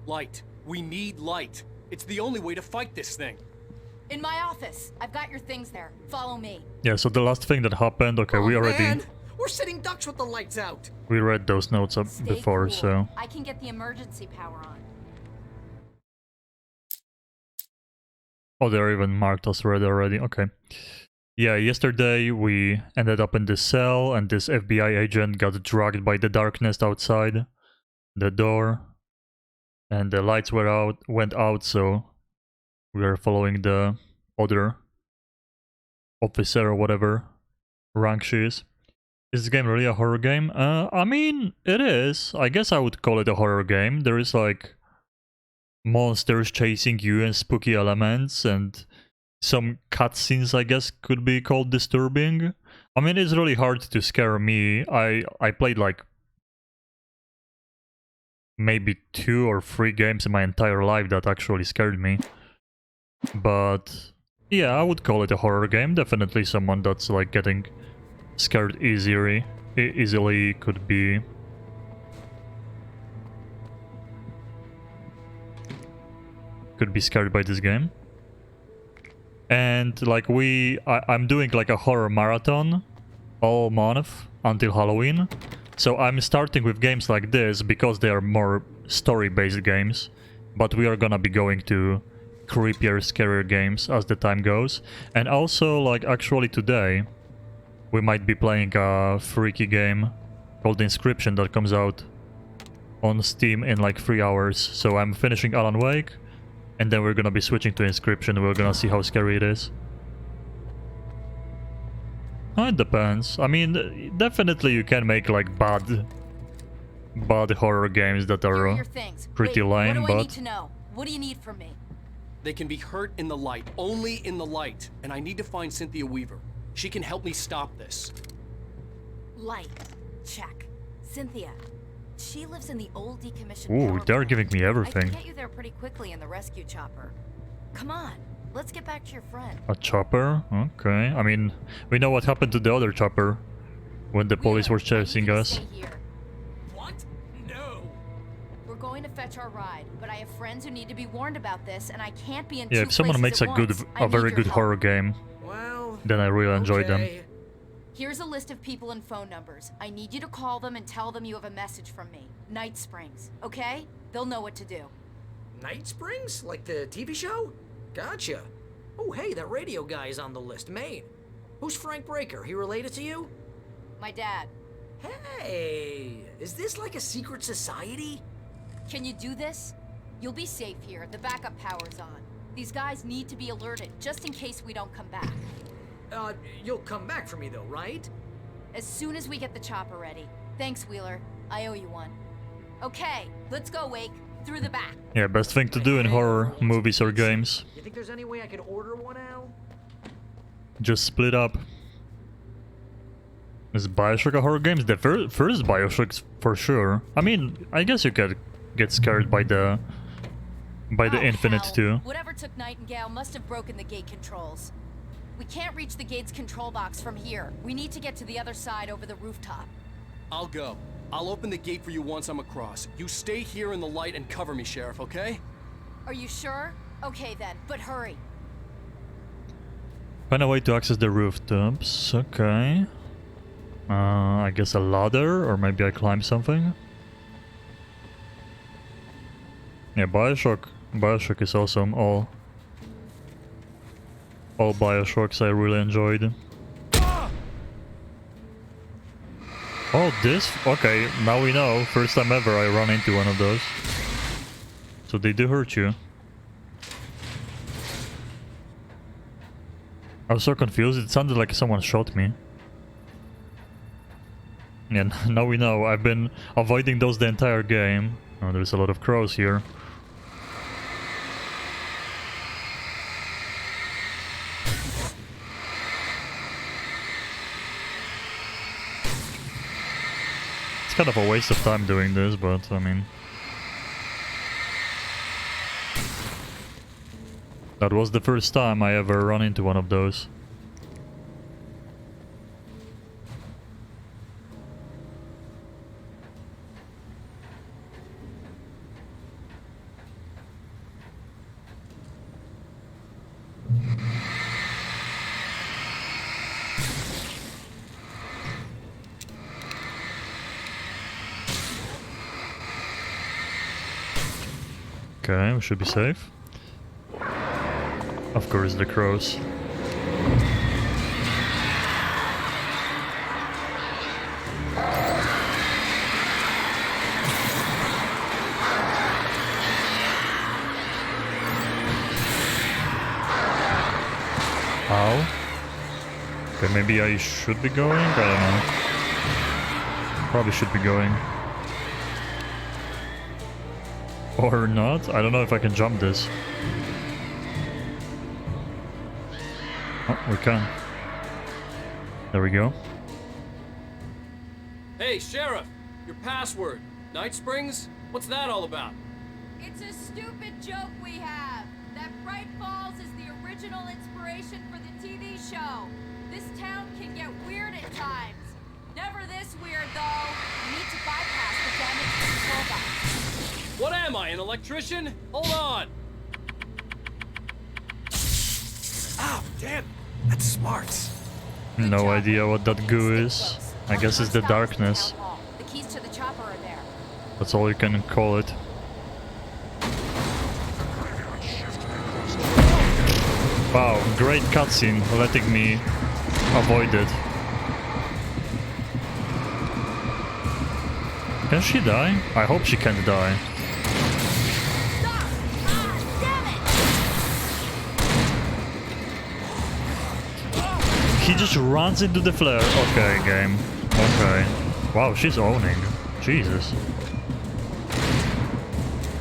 Light. We need light. It's the only way to fight this thing. In my office. I've got your things there. Follow me. Yeah, so the last thing that happened, okay, we already... Man. We're sitting ducks with the lights out. We read those notes up Stay before, cool. so... I can get the emergency power on. Oh, they're even marked as red already, okay. Yeah, yesterday we ended up in this cell, and this FBI agent got dragged by the darkness outside the door. And the lights went out, so we are following the other officer or whatever rank she is. Is this game really a horror game? I mean, it is. I guess I would call it a horror game. There is like monsters chasing you and spooky elements, and some cutscenes I guess could be called disturbing. I mean, it's really hard to scare me. I played like maybe 2 or 3 games in my entire life that actually scared me. But yeah, I would call it a horror game. Definitely someone that's like getting scared easily could be scared by this game. And like I'm doing like a horror marathon all month until Halloween. So I'm starting with games like this because they are more story-based games. But we are gonna be going to creepier, scarier games as the time goes. And also, like, actually today, we might be playing a freaky game called Inscription that comes out on Steam in like 3 hours. So I'm finishing Alan Wake, and then we're gonna be switching to Inscription. We're gonna see how scary it is. It depends. I mean, definitely you can make like bad horror games that are Your things. pretty Wait, lame, what do I but... need to know? What do you need from me? They can be hurt in the light, only in the light. And I need to find Cynthia Weaver. She can help me stop this. Light. Check. Cynthia. She lives in the old decommissioned Ooh, power they're plant. giving me I everything. can get you there pretty quickly in the rescue chopper. Come on. Let's get back to your friend. A chopper? Okay. I mean, we know what happened to the other chopper when the police were chasing us. Stay here. What? No. We're going to fetch our ride, but I have friends who need to be warned about this, and I can't be in Yeah, two if someone makes places a at good, once. I a need very your good help. horror game, Well, then I really enjoy them. okay. Here's a list of people and phone numbers. I need you to call them and tell them you have a message from me. Night Springs, okay? They'll know what to do. Night Springs? Like the TV show? Gotcha. Oh, hey, that radio guy is on the list, Maine. Who's Frank Breaker? He related to you? My dad. Hey, is this like a secret society? Can you do this? You'll be safe here. The backup power's on. These guys need to be alerted, just in case we don't come back. You'll come back for me though, right? As soon as we get the chopper ready. Thanks, Wheeler. I owe you one. Okay, let's go, Wake. Through the back. Yeah, best thing to do in horror movies or games. You think there's any way I could order one, Al? Just split up. Is Bioshock a horror game? The first Bioshock for sure. I mean, I guess you could get scared by the Infinite hell. too. Whatever took Nightingale must have broken the gate controls. We can't reach the gate's control box from here. We need to get to the other side over the rooftop. I'll go. I'll open the gate for you once I'm across. You stay here in the light and cover me, Sheriff, okay? Are you sure? Okay then, but hurry. Find a way to access the rooftops. Okay. I guess a ladder, or maybe I climb something. Yeah, Bioshock is awesome. All Bioshocks I really enjoyed. Oh, this? Okay, now we know. First time ever I run into one of those. So they do hurt you. I was so confused, it sounded like someone shot me. And now we know. I've been avoiding those the entire game. Oh, there's a lot of crows here. It's kind of a waste of time doing this, but I mean... That was the first time I ever run into one of those. Okay, we should be safe. Of course, the crows. Ow. Okay, maybe I should be going? I don't know. Probably should be going. Or not? I don't know if I can jump this. Oh, we can. There we go. Hey, Sheriff! Your password. Night Springs? What's that all about? It's a stupid joke we have. That Bright Falls is the original inspiration for the TV show. This town can get weird at times. Never this weird, though. We need to bypass the damaged control box. What am I, an electrician? Hold on! Oh, damn. That's smart. No idea what that goo is. I guess it's the darkness. The keys to the chopper are there. That's all you can call it. Wow, great cutscene, letting me avoid it. Can she die? I hope she can't die. Stop! Ah, damn it! He just runs into the flare. Okay, game. Okay. Wow, she's owning. Jesus.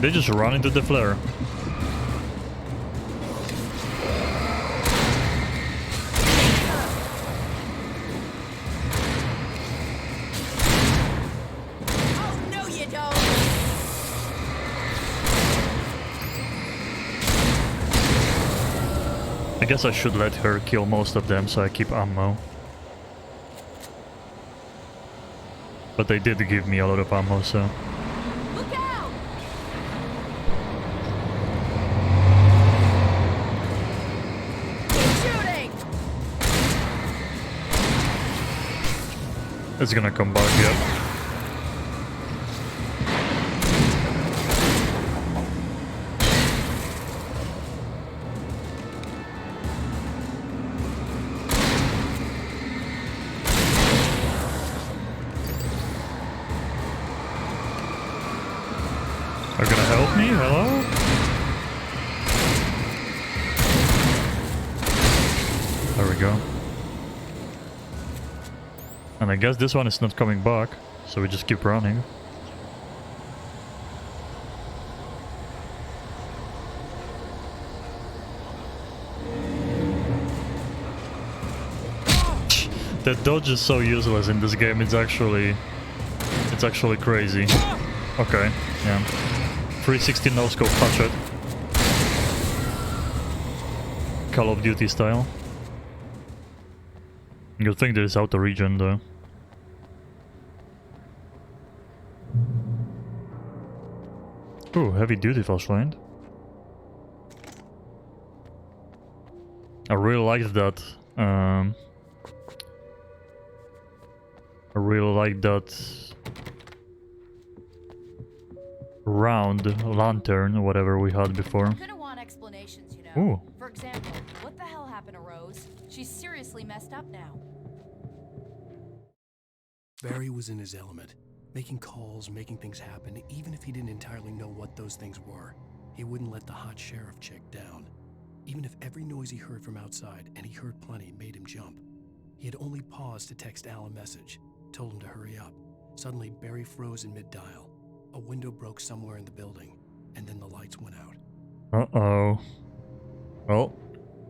They just run into the flare. Oh, no you don't! I guess I should let her kill most of them so I keep ammo. But they did give me a lot of ammo, so... Look out! Keep shooting! It's gonna come back, yeah. Are you gonna help me? Hello? There we go. And I guess this one is not coming back, so we just keep running. The dodge is so useless in this game, it's actually crazy. Okay, yeah. 360 no scope hatchet. Call of Duty style. Good thing that it's out of region though. Ooh, heavy duty flashlight. I really liked that. I really like that round lantern, whatever we had before. I'm gonna want explanations, you know. Ooh. For example, what the hell happened to Rose? She's seriously messed up now. Barry was in his element, making calls, making things happen, even if he didn't entirely know what those things were. He wouldn't let the hot sheriff chick down. Even if every noise he heard from outside, and he heard plenty, made him jump. He had only paused to text Al a message, told him to hurry up. Suddenly, Barry froze in mid-dial. A window broke somewhere in the building, and then the lights went out. Uh-oh. Well,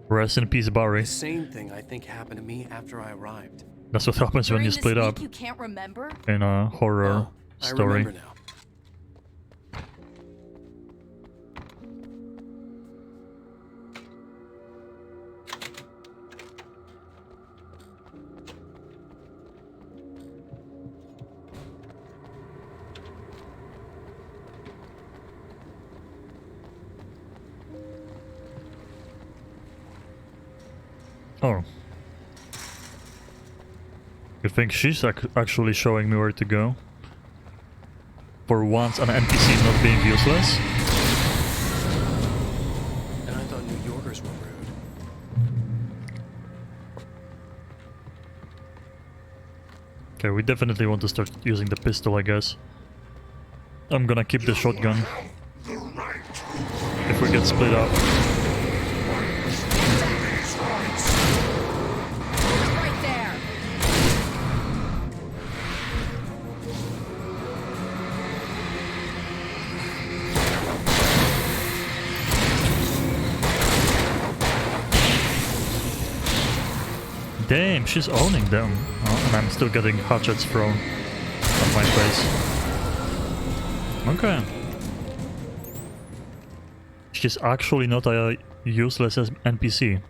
rest in peace, Barry. The same thing I think happened to me after I arrived. That's what happens when During you this split week up You can't remember? in a horror Oh, I story. remember now. Oh. You think she's actually showing me where to go? For once, an NPC not being useless? Okay, we definitely want to start using the pistol, I guess. I'm gonna keep the shotgun. If we get split up. Right there. Damn, she's owning them. Oh, and I'm still getting hatchets thrown at my face. Okay. She's actually not a useless NPC.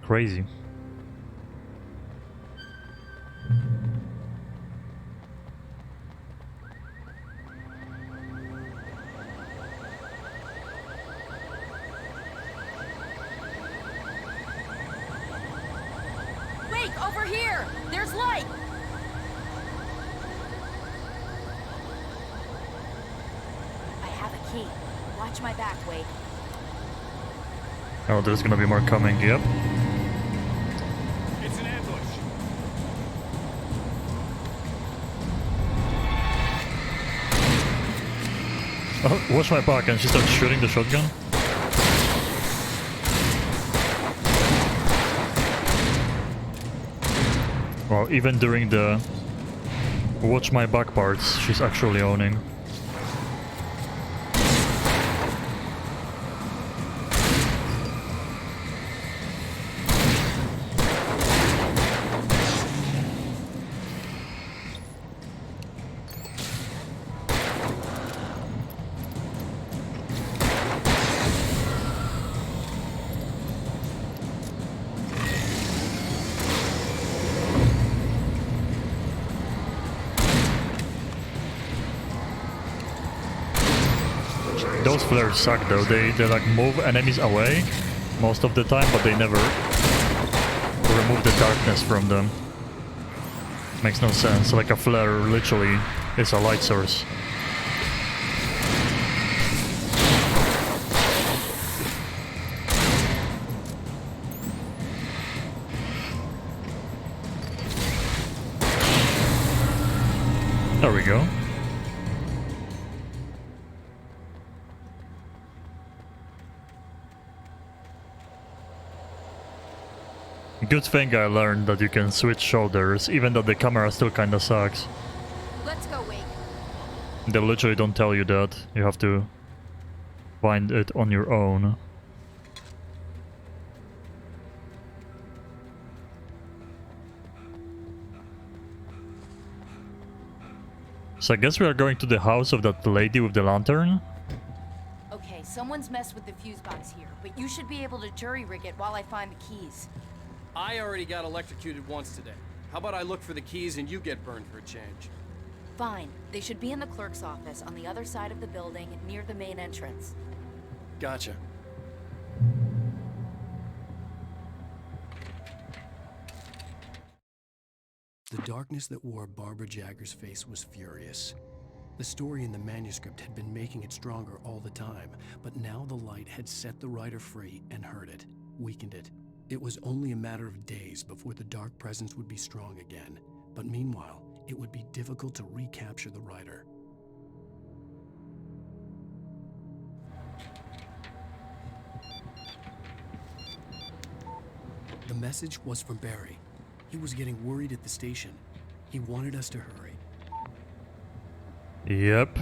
Crazy. Wait, over here! There's light! I have a key. Watch my back, Wake. Oh, there's gonna be more coming, yep. It's an ambush. Oh, watch my back, and she starts shooting the shotgun. Well, even during the watch my back parts, she's actually owning. Those flares suck though, they like move enemies away most of the time, but they never remove the darkness from them. Makes no sense, like a flare literally is a light source. There we go. Good thing I learned that you can switch shoulders, even though the camera still kinda sucks. Let's go, Wake. They literally don't tell you that. You have to find it on your own. So I guess we are going to the house of that lady with the lantern? Okay, someone's messed with the fuse box here, but you should be able to jury-rig it while I find the keys. I already got electrocuted once today. How about I look for the keys and you get burned for a change? Fine. They should be in the clerk's office on the other side of the building near the main entrance. Gotcha. The darkness that wore Barbara Jagger's face was furious. The story in the manuscript had been making it stronger all the time, but now the light had set the writer free and hurt it, weakened it. It was only a matter of days before the dark presence would be strong again, but meanwhile, it would be difficult to recapture the writer. The message was from Barry. He was getting worried at the station. He wanted us to hurry. Yep.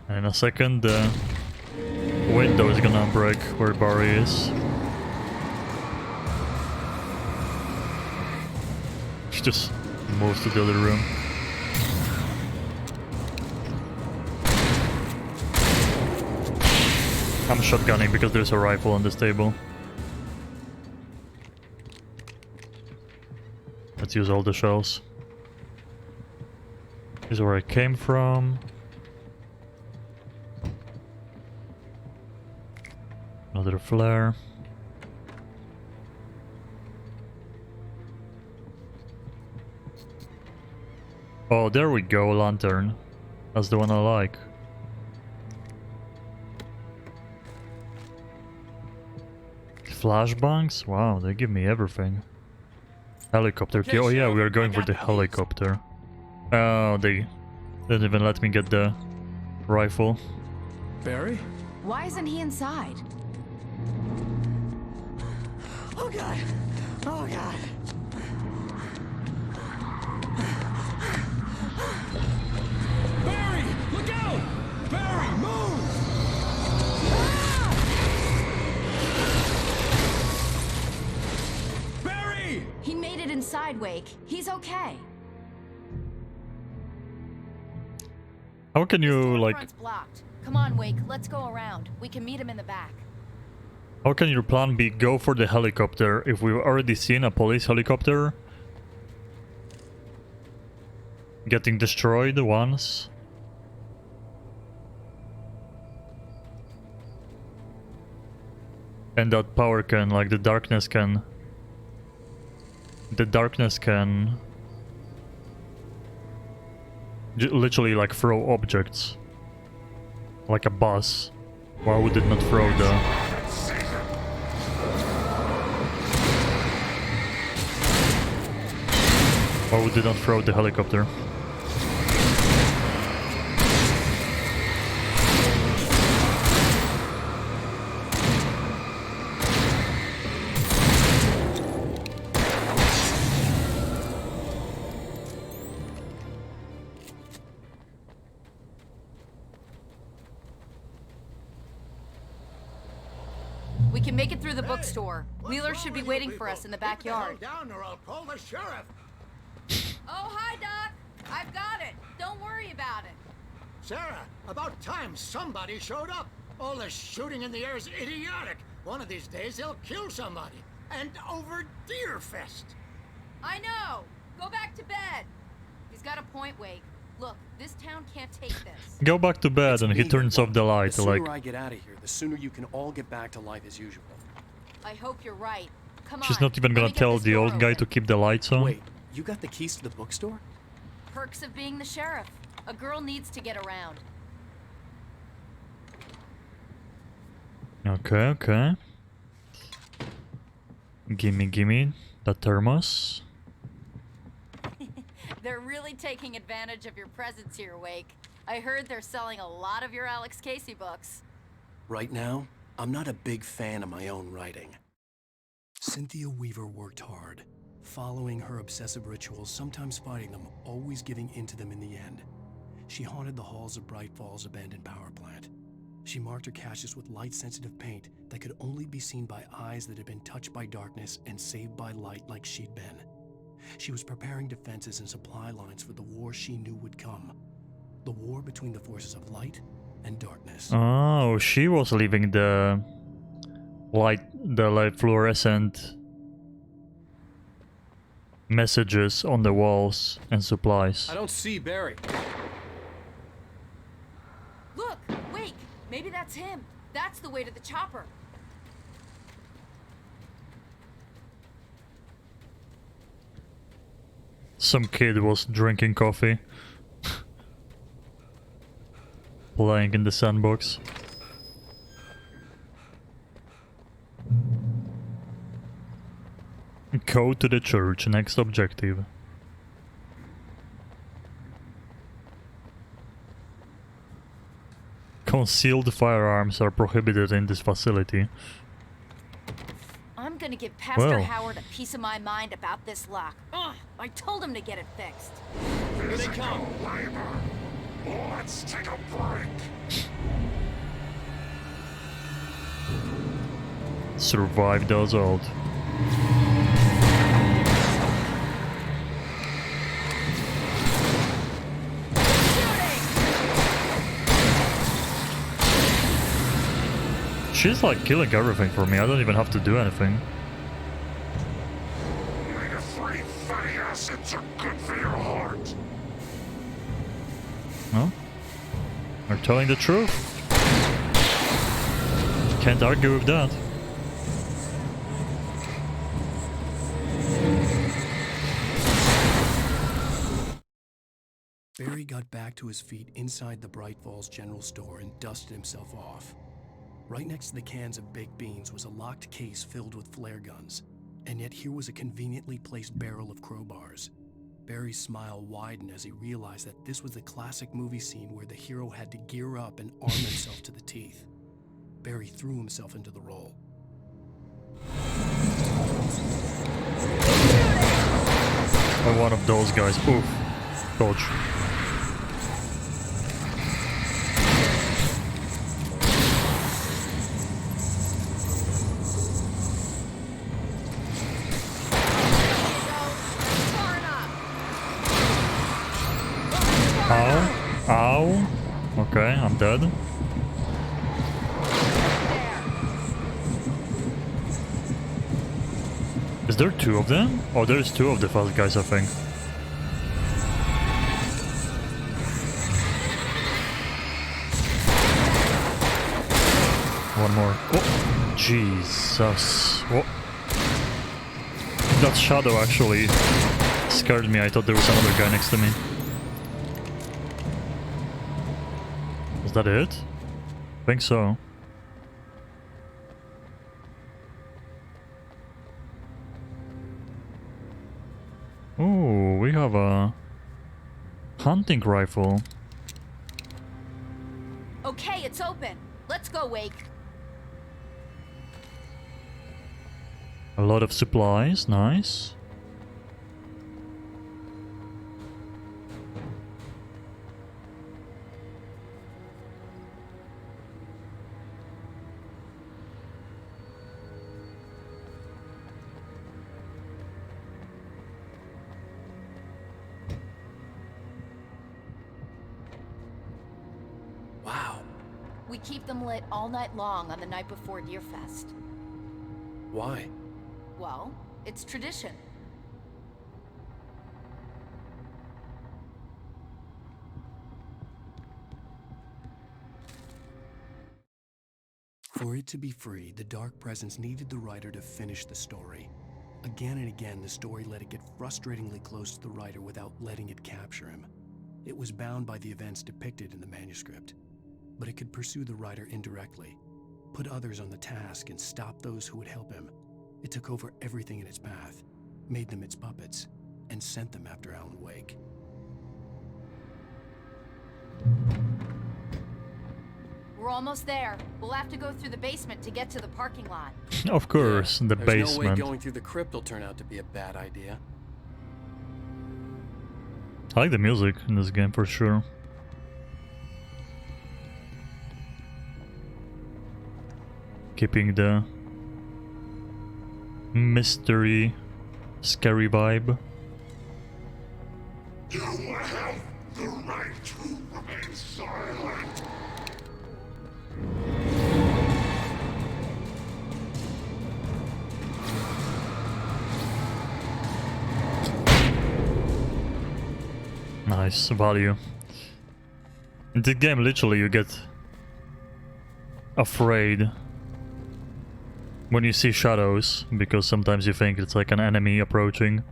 And in a second, the window is gonna break where Barry is. She just moves to the other room. I'm shotgunning because there's a rifle on this table. Let's use all the shells. This is where I came from. Another flare. Oh, there we go, lantern. That's the one I like. Flashbangs? Wow, they give me everything. Helicopter key. Oh yeah, we are going for the helicopter. Oh, they didn't even let me get the rifle. Barry? Why isn't he inside? Oh god! Oh god! Barry! Look out! Barry, move! Barry! He made it inside, Wake. He's okay. How can you, Storefront's like... blocked. Come on, Wake. Let's go around. We can meet him in the back. How can your plan be go for the helicopter if we've already seen a police helicopter getting destroyed once? And that power can, like, the darkness can literally, like, throw objects. Like a bus. Why would it not throw the... Why would it not throw the helicopter? We can make it through the bookstore. Wheeler should be waiting for us in the backyard. Down or I'll call the sheriff. Oh, hi, Doc. I've got it. Don't worry about it. Sarah, about time somebody showed up. All this shooting in the air is idiotic. One of these days they'll kill somebody. And over Deerfest. I know. Go back to bed. He's got a point, Wake. Look, this town can't take this. Go back to bed and he turns off the light, The like... sooner I get out of here, the sooner you can all get back to life as usual. I hope you're right. Come on. She's not even let gonna me get tell this the door old guy open. to keep the lights on? Wait, you got the keys to the bookstore? Perks of being the sheriff. A girl needs to get around. Okay, okay. Gimme the thermos. They're really taking advantage of your presence here, Wake. I heard they're selling a lot of your Alex Casey books. Right now, I'm not a big fan of my own writing. Cynthia Weaver worked hard, following her obsessive rituals, sometimes fighting them, always giving in to them in the end. She haunted the halls of Bright Falls' abandoned power plant. She marked her caches with light-sensitive paint that could only be seen by eyes that had been touched by darkness and saved by light like she'd been. She was preparing defenses and supply lines for the war she knew would come. The war between the forces of light and darkness. Oh, she was leaving the light fluorescent messages on the walls and supplies. I don't see Barry. Look, Wake. Maybe that's him. That's the way to the chopper. Some kid was drinking coffee. Playing in the sandbox. Go to the church, next objective. Concealed firearms are prohibited in this facility. I'm gonna give Pastor Well. Howard a piece of my mind about this lock. Ugh, I told him to get it fixed. Here they come. Let's take a break. Survive the assault. She's like killing everything for me. I don't even have to do anything. Omega-3 fatty acids are good for your heart. No? They're telling the truth. Can't argue with that. Barry got back to his feet inside the Bright Falls General Store and dusted himself off. Right next to the cans of baked beans was a locked case filled with flare guns, and yet here was a conveniently placed barrel of crowbars. Barry's smile widened as he realized that this was the classic movie scene where the hero had to gear up and arm himself to the teeth. Barry threw himself into the role. Oh, one of those guys. Oof. Dodge. Ow. Ow. Okay, I'm dead. Is there two of them? Oh, there's two of the fast guys, I think. One more. Oh, Jesus. Oh. That shadow actually scared me. I thought there was another guy next to me. Is that it? I think so. Oh, we have a hunting rifle. Okay, it's open. Let's go, Wake. A lot of supplies, nice. Wow. We keep them lit all night long on the night before Deerfest. Why? Well, it's tradition. For it to be free, the Dark Presence needed the writer to finish the story. Again and again, the story let it get frustratingly close to the writer without letting it capture him. It was bound by the events depicted in the manuscript, but it could pursue the writer indirectly, put others on the task, and stop those who would help him. It took over everything in its path, made them its puppets, and sent them after Alan Wake. We're almost there. We'll have to go through the basement to get to the parking lot. Of course, the There's no way basement. going through the crypt will turn out to be a bad idea. I like the music in this game for sure. Keeping the mystery, scary vibe. You have the right to remain silent. Nice value. In the game, literally, you get afraid when you see shadows, because sometimes you think it's like an enemy approaching.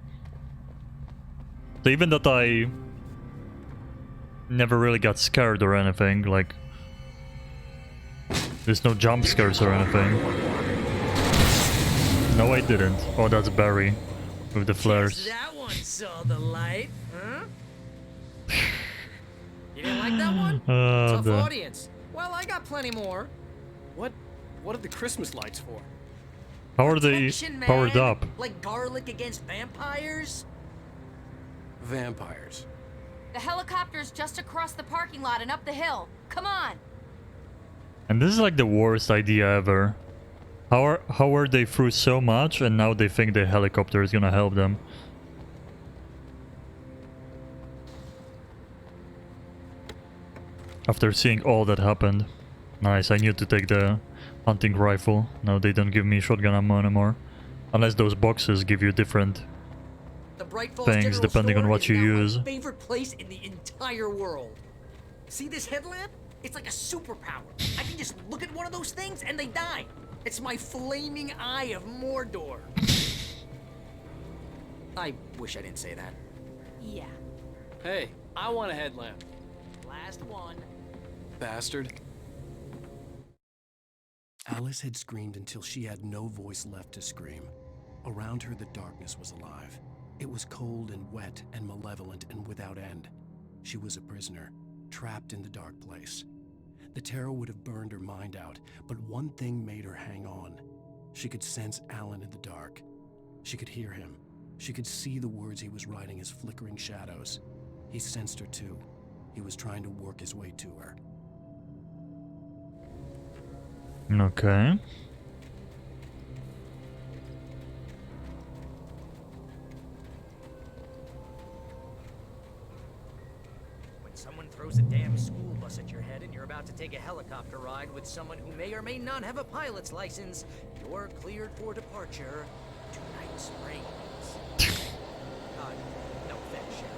So even that I never really got scared or anything, like there's no jump scares or anything. No, I didn't. Oh, that's Barry with the flares. That one saw the light, huh? You didn't like that one? Tough The- audience. Well, I got plenty more. What are the Christmas lights for? How are they Protection, powered man. up? Like garlic against vampires? Vampires. The helicopter's just across the parking lot and up the hill. Come on. And this is like the worst idea ever. How are they through so much and now they think the helicopter is gonna help them? After seeing all that happened. Nice, I knew to take the hunting rifle. Now they don't give me shotgun ammo anymore. Unless those boxes give you different The Bright Falls things General depending on Store what is you now use. my favorite place in the entire world. See this headlamp? It's like a superpower. I can just look at one of those things and they die. It's my flaming eye of Mordor. I wish I didn't say that. Yeah. Hey, I want a headlamp. Last one. Bastard. Alice had screamed until she had no voice left to scream. Around her, the darkness was alive. It was cold and wet and malevolent and without end. She was a prisoner, trapped in the dark place. The terror would have burned her mind out, but one thing made her hang on. She could sense Alan in the dark. She could hear him. She could see the words he was writing as flickering shadows. He sensed her too. He was trying to work his way to her. Okay. When someone throws a damn school bus at your head and you're about to take a helicopter ride with someone who may or may not have a pilot's license, you're cleared for departure to Night Springs. No offense, Sheriff.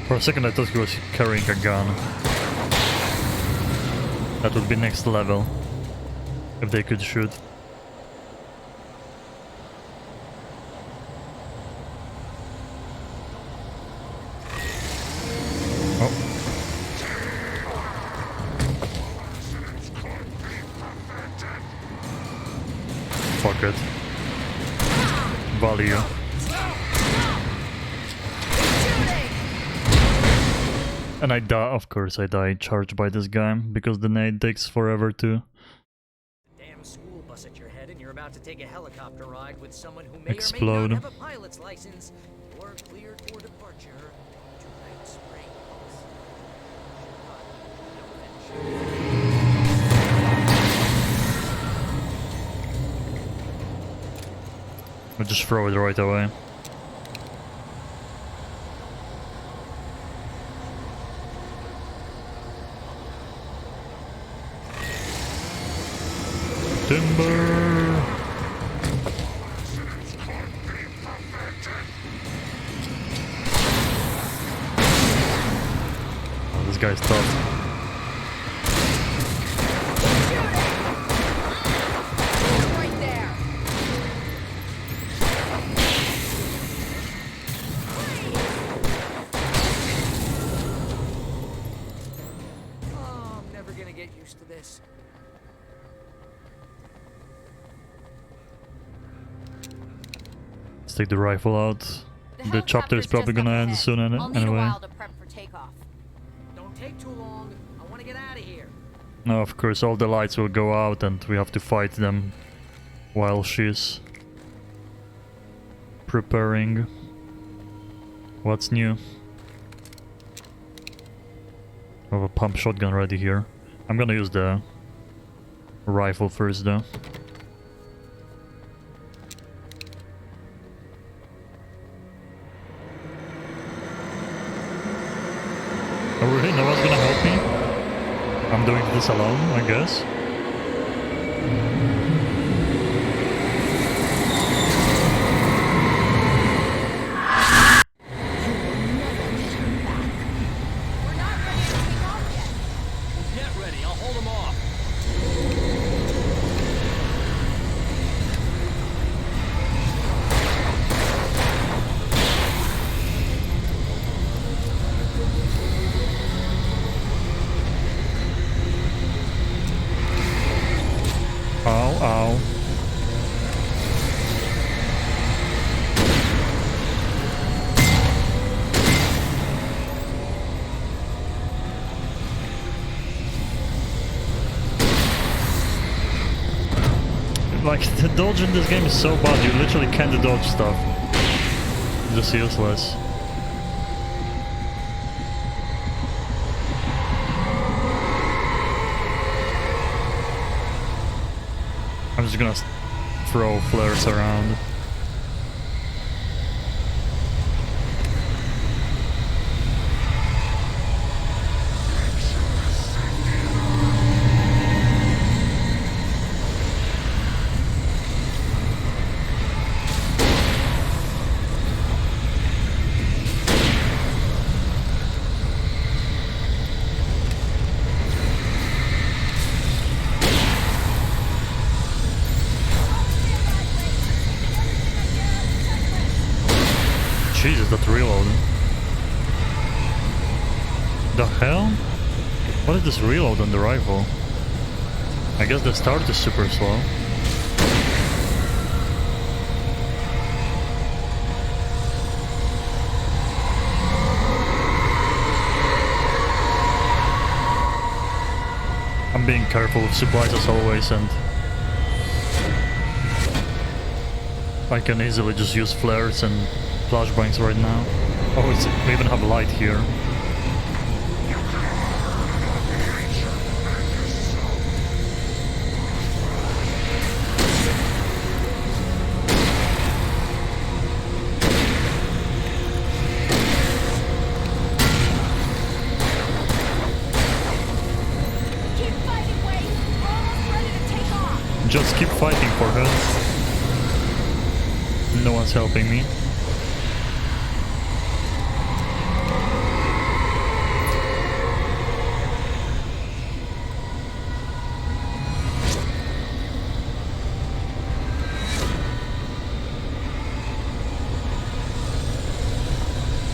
For a second I thought he was carrying a gun. That would be next level. If they could shoot. Oh. Fuck it. Value. And I die, of course I die charged by this guy, because the nade takes forever to Damn school bus at your head and you're about to take a helicopter ride with someone who may explode. or may not have a pilot's license, you're cleared for departure to Night Springs. No offense, Sheriff. I'll just throw it right away. Timber! Oh, this guy's tough. Right there. Oh, I'm never gonna get used to this. Let's take the rifle out. The chapter is helicopter's probably just gonna up end ahead. soon I'll need a anyway. while to prep for takeoff. Don't take too long. I want to get out of here. No, of course all the lights will go out and we have to fight them while she's preparing. What's new? We have a pump shotgun ready here. I'm gonna use the rifle first though. Oh really? No one's gonna help me? I'm doing this alone, I guess. We're not ready to take off yet. Get ready, I'll hold them off. Ow, ow. Like, the dodge in this game is so bad, you literally can't dodge stuff. Just useless. I'm just gonna throw flares around. Jesus, that reload. The hell? What is this reload on the rifle? I guess the start is super slow. I'm being careful with supplies as always, and I can easily just use flares and flashbangs right now. Oh, we even have light here. Keep fighting, Wade. We're almost ready to take off. Just keep fighting for her. No one's helping me.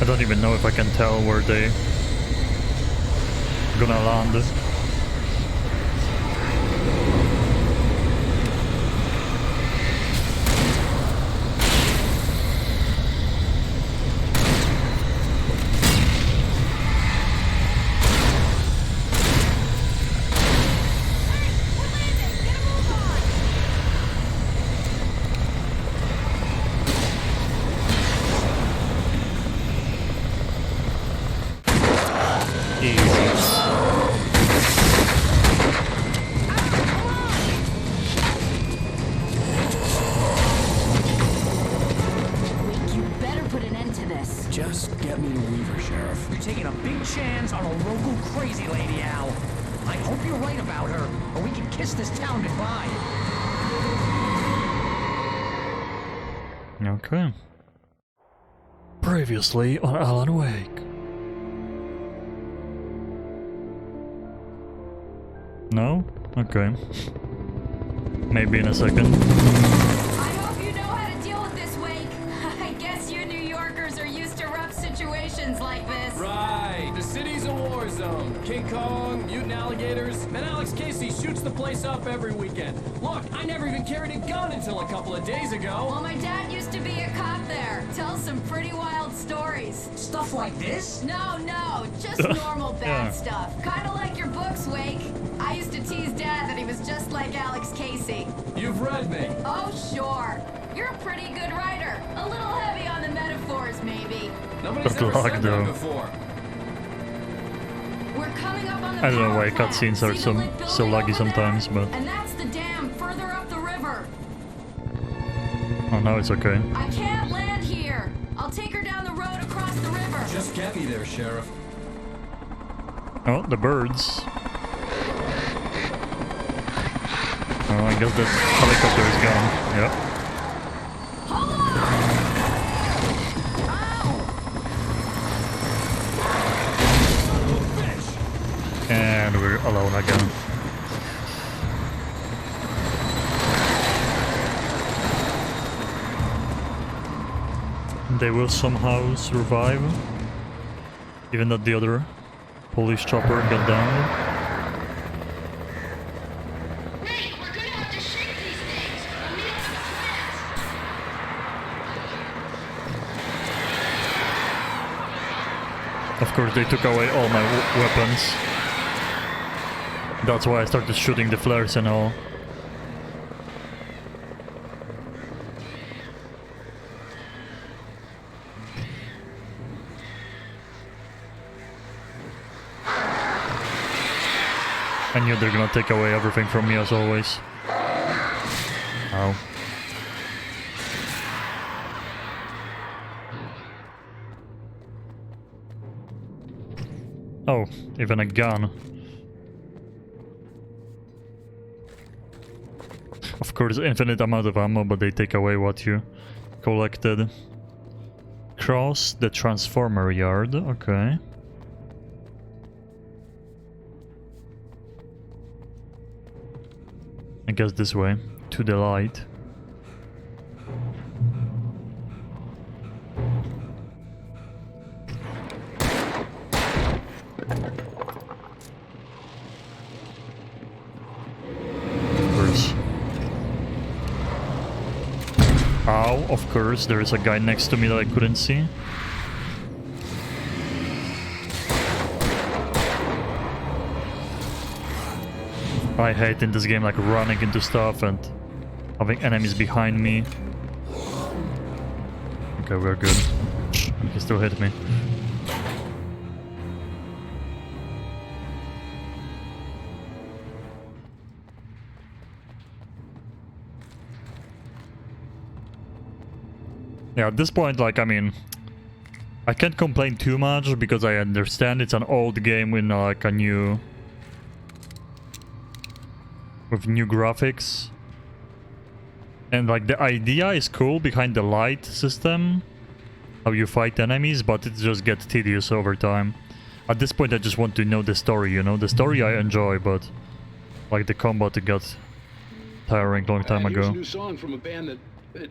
I don't even know if I can tell where they gonna land. You better put an end to this. Just get me to Weaver, Sheriff. You're taking a big chance on a local crazy lady, Al. I hope you're right about her, or we can kiss this town goodbye. Okay. Previously on Alan Wake. No? Okay. Maybe in a second. I hope you know how to deal with this, Wake. I guess you New Yorkers are used to rough situations like this. Right. The city's a war zone. King Kong, mutant alligators, and Alex Casey shoots the place up every weekend. Look, I never even carried a gun until a couple of days ago. Well, my dad used to be a cop there. Tells some pretty wild stories. Stuff like this? No, just normal bad stuff. Kinda like your books, Wake. I used to tease Dad that he was just like Alex Casey. You've read me. Oh, sure. You're a pretty good writer. A little heavy on the metaphors, maybe. Nobody's Good ever luck, said though. that before. We're coming up on the I don't know why power plant. cutscenes are See the so lit so building laggy over sometimes, there? but And that's the dam further up the river. oh, now it's okay. I can't land here. I'll take her down the road across the river. Just get me there, Sheriff. Oh, the birds. Oh, I guess the helicopter is gone. Yep. Hold on! And we're alone again. They will somehow survive, even that the other police chopper got down. Wait, we're gonna have to shake these things. We'll meet up at the plants. Of course, they took away all my weapons. That's why I started shooting the flares and all. I knew they're gonna take away everything from me as always. Ow. Oh, even a gun. Of course, infinite amount of ammo, but they take away what you collected. Cross the transformer yard, okay. I guess this way, to the light. Now, of course, there is a guy next to me that I couldn't see. I hate in this game like running into stuff and having enemies behind me. Okay, we're good. He still hit me. Yeah, at this point, like, I mean, I can't complain too much because I understand it's an old game with like a new... with new graphics. And like the idea is cool behind the light system, how you fight enemies, but it just gets tedious over time. At this point I just want to know the story, you know? The story I enjoy, but like the combat it got tiring long time Here's ago. a new song from a band that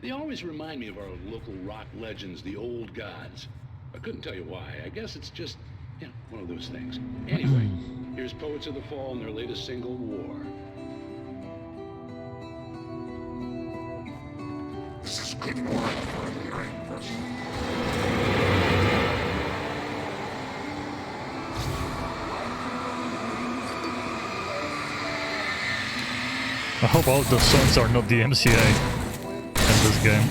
they always remind me of our local rock legends, the Old Gods. I couldn't tell you why. I guess it's just, yeah, one of those things. Anyway, here's Poets of the Fall and their latest single, War. This is good work for a hearing person. I hope all the songs are not the MCA in this game.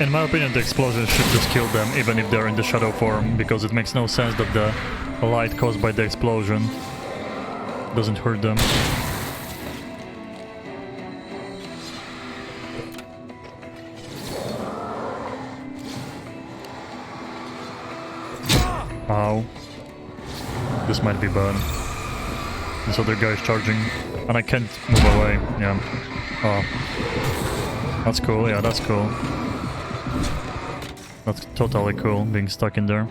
In my opinion, the explosions should just kill them, even if they're in the shadow form, because it makes no sense that the light caused by the explosion doesn't hurt them. Ow. This might be bad. This other guy is charging, and I can't move away. Yeah. Oh. That's cool, yeah, that's cool. That's totally cool, being stuck in there.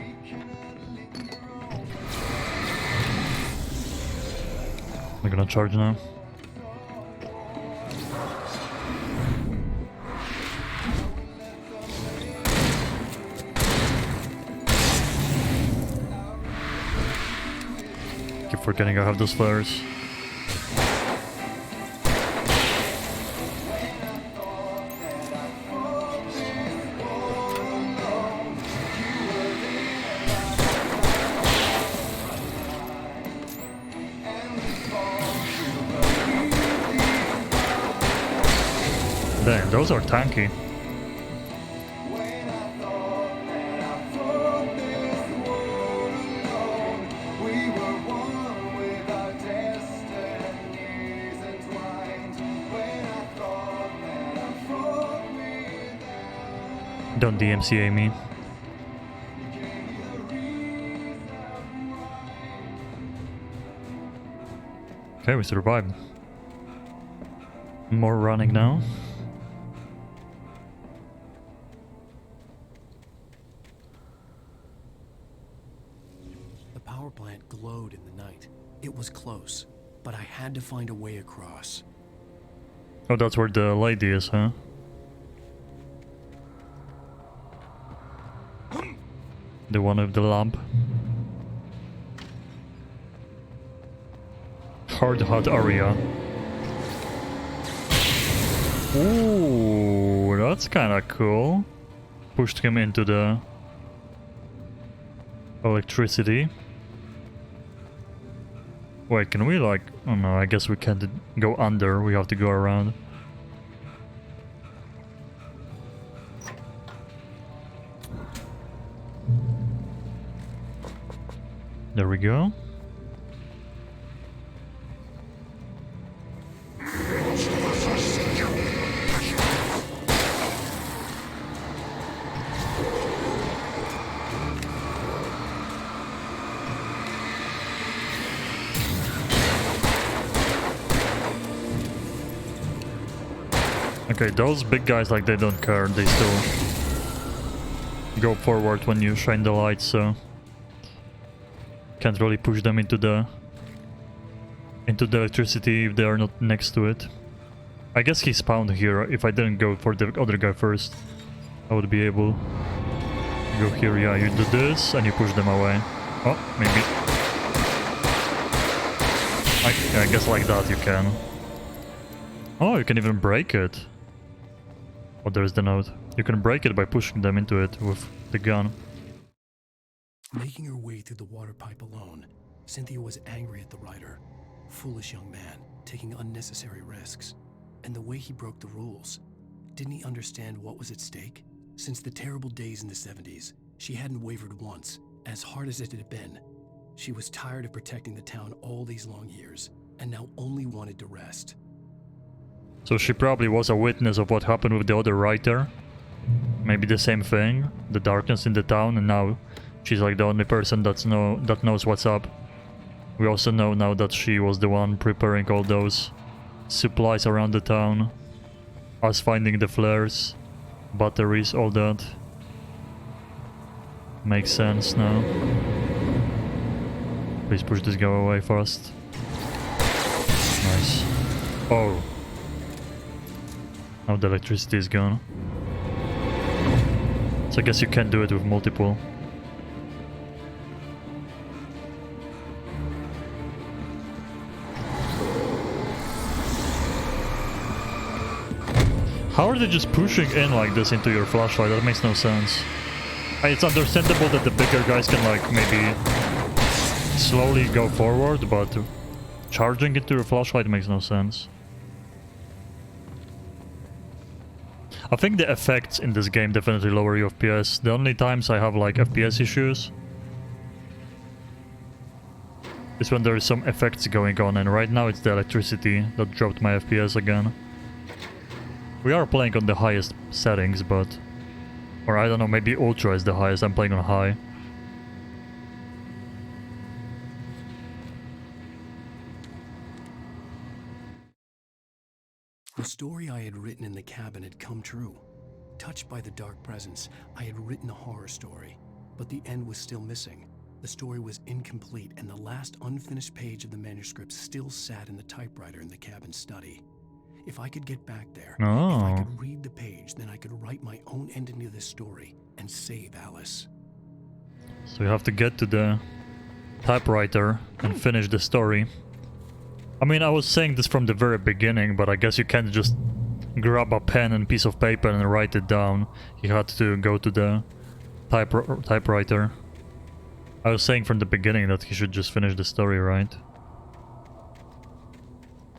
I'm gonna charge now. Keep forgetting I have those flares. Damn, those are tanky. Don't DMCA me. Okay, we survived. More running now. The power plant glowed in the night. It was close, but I had to find a way across. Oh, that's where the lady is, huh? The one with the lamp. Hard hot area. Ooh, that's kinda cool. Pushed him into the electricity. Wait, can we like... Oh no, I guess we can't go under, we have to go around. There we go. Okay, those big guys, like, they don't care. They still go forward when you shine the light, so can't really push them into the electricity if they are not next to it. I guess he spawned here. If I didn't go for the other guy first, I would be able to go here. Yeah, you do this and you push them away. Oh, maybe. I guess like that you can. Oh, you can even break it. Oh, there's the note. You can break it by pushing them into it with the gun. Making her way through the water pipe alone, Cynthia was angry at the writer. Foolish young man, taking unnecessary risks. And the way he broke the rules. Didn't he understand what was at stake? Since the terrible days in the 70s, she hadn't wavered once, as hard as it had been. She was tired of protecting the town all these long years, and now only wanted to rest. So she probably was a witness of what happened with the other writer. Maybe the same thing, the darkness in the town, and now she's like the only person that knows what's up. We also know now that she was the one preparing all those supplies around the town. Us finding the flares, batteries, all that. Makes sense now. Please push this guy away fast. Nice. Oh. Now the electricity is gone. So I guess you can do it with multiple. How are they just pushing in like this into your flashlight? That makes no sense. It's understandable that the bigger guys can like maybe slowly go forward, but charging into your flashlight makes no sense. I think the effects in this game definitely lower your FPS. The only times I have like FPS issues is when there is some effects going on, and right now it's the electricity that dropped my FPS again. We are playing on the highest settings, but... Or I don't know, maybe Ultra is the highest, I'm playing on high. The story I had written in the cabin had come true. Touched by the dark presence, I had written a horror story, but the end was still missing. The story was incomplete, and the last unfinished page of the manuscript still sat in the typewriter in the cabin study. If I could get back there, if I could read the page, then I could write my own ending to this story and save Alice. So you have to get to the typewriter and finish the story. I mean, I was saying this from the very beginning, but I guess you can't just grab a pen and piece of paper and write it down. You had to go to the typewriter. I was saying from the beginning that he should just finish the story, right?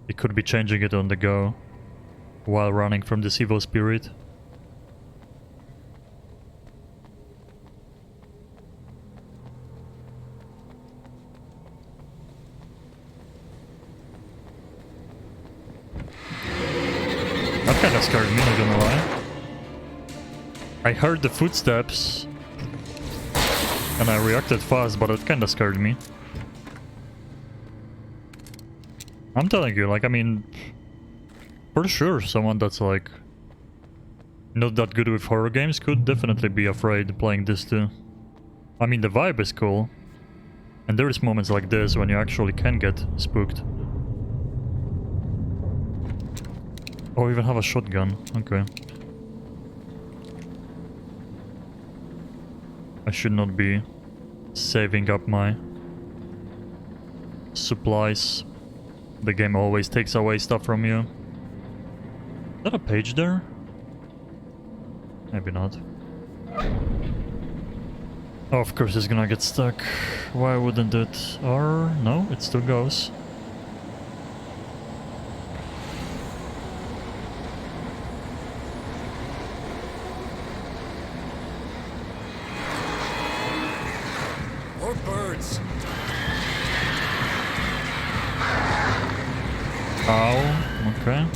He could be changing it on the go while running from this evil spirit. That kinda scared me, not gonna lie. I heard the footsteps and I reacted fast, but it kinda scared me. I'm telling you, like, I mean, for sure, someone that's like not that good with horror games could definitely be afraid playing this too. I mean, the vibe is cool, and there is moments like this when you actually can get spooked. Oh, even have a shotgun. Okay. I should not be saving up my supplies. The game always takes away stuff from you. Is that a page there? Maybe not. Oh, of course it's gonna get stuck. Why wouldn't it? Or no, it still goes. More birds. Ow, okay.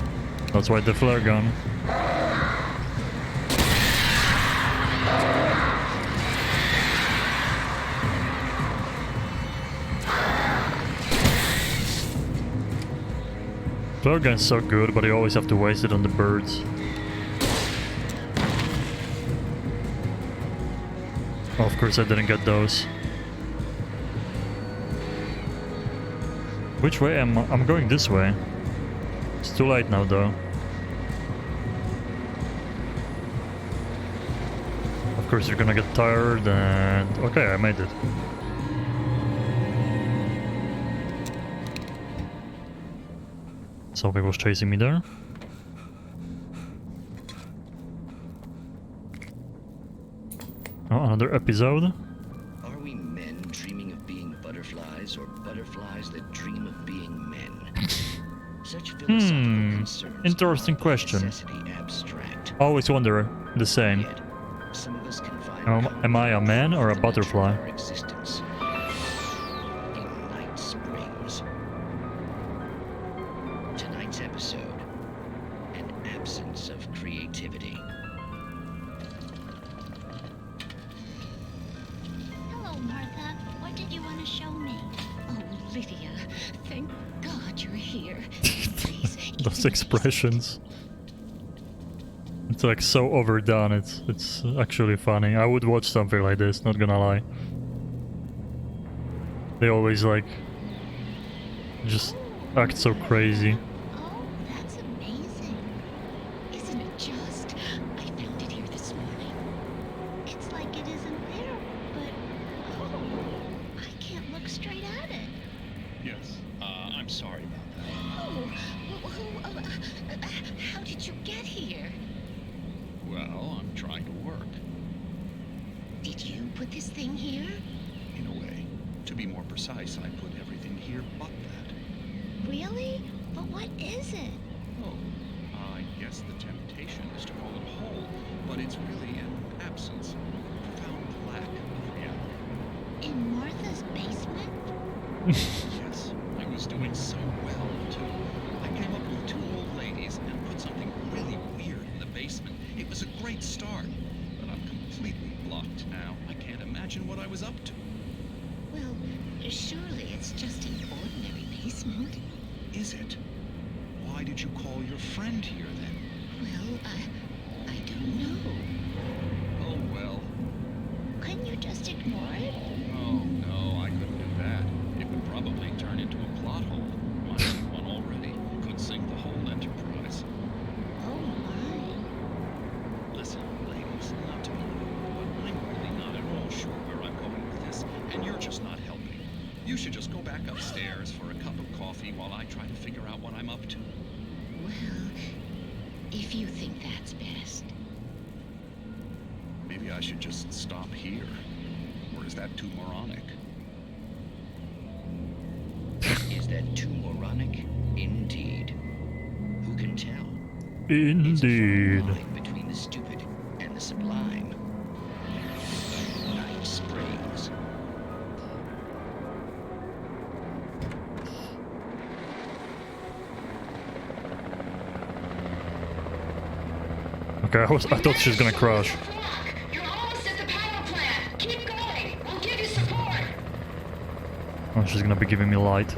That's why the flare gun. Flare gun's so good, but you always have to waste it on the birds. Oh, of course I didn't get those. Which way am I? I'm going this way. It's too late now though. Of course you're gonna get tired and... Okay, I made it. Something was chasing me there. Oh, another episode. Are we men dreaming of being butterflies, or butterflies that dream of being men? Such philosophical concerns Interesting are by question. necessity abstract. Always wonder the same. Yet, some of us can find Am I a man or a butterfly? our existence. In Night Springs. Tonight's episode: an absence of creativity. Hello, Martha. What did you want to show me? Oh, Lydia, thank God you're here. Please, Those expressions. It's like so overdone, it's actually funny. I would watch something like this, not gonna lie. They always like just act so crazy. Oh, that's amazing. isn't it just? I found it here this morning. It's like it isn't there, but oh, I can't look straight at it. Yes, I'm sorry about that. Oh, how did you get here? Well, I'm trying to work. Did you put this thing here? In a way. To be more precise, I put everything here but that. Really? But what is it? Oh, I guess the temptation is to call it whole, but it's really an absence, a profound lack of reality. In Martha's basement? Yes, I was doing so well, too. I came up with 2 old ladies and put something really weird in the basement. It was a great start, but I'm completely blocked now. I can't imagine what I was up to. Well, surely it's just an ordinary basement. Is it? Why did you call your friend here, then? Well, I don't know. Oh, well. Couldn't you just ignore it? Oh, no, I couldn't do that. It would probably turn into a plot hole. Might be one already. Could sink the whole enterprise. Oh my. Listen, ladies, not to be rude, but I'm really not at all sure where I'm going with this, and you're just not helping. You should just go back upstairs for a cup of coffee while I try to figure out what I'm up to. Well, if you think that's best. Maybe I should just stop here. Or is that too moronic? Is that too moronic? Indeed. Who can tell? It's a Indeed. fine line between the stupid and the sublime. Night Springs. Okay, I thought she was gonna crash. You're almost at the power plant. Keep going. We'll give you support. Oh, she's gonna be giving me light.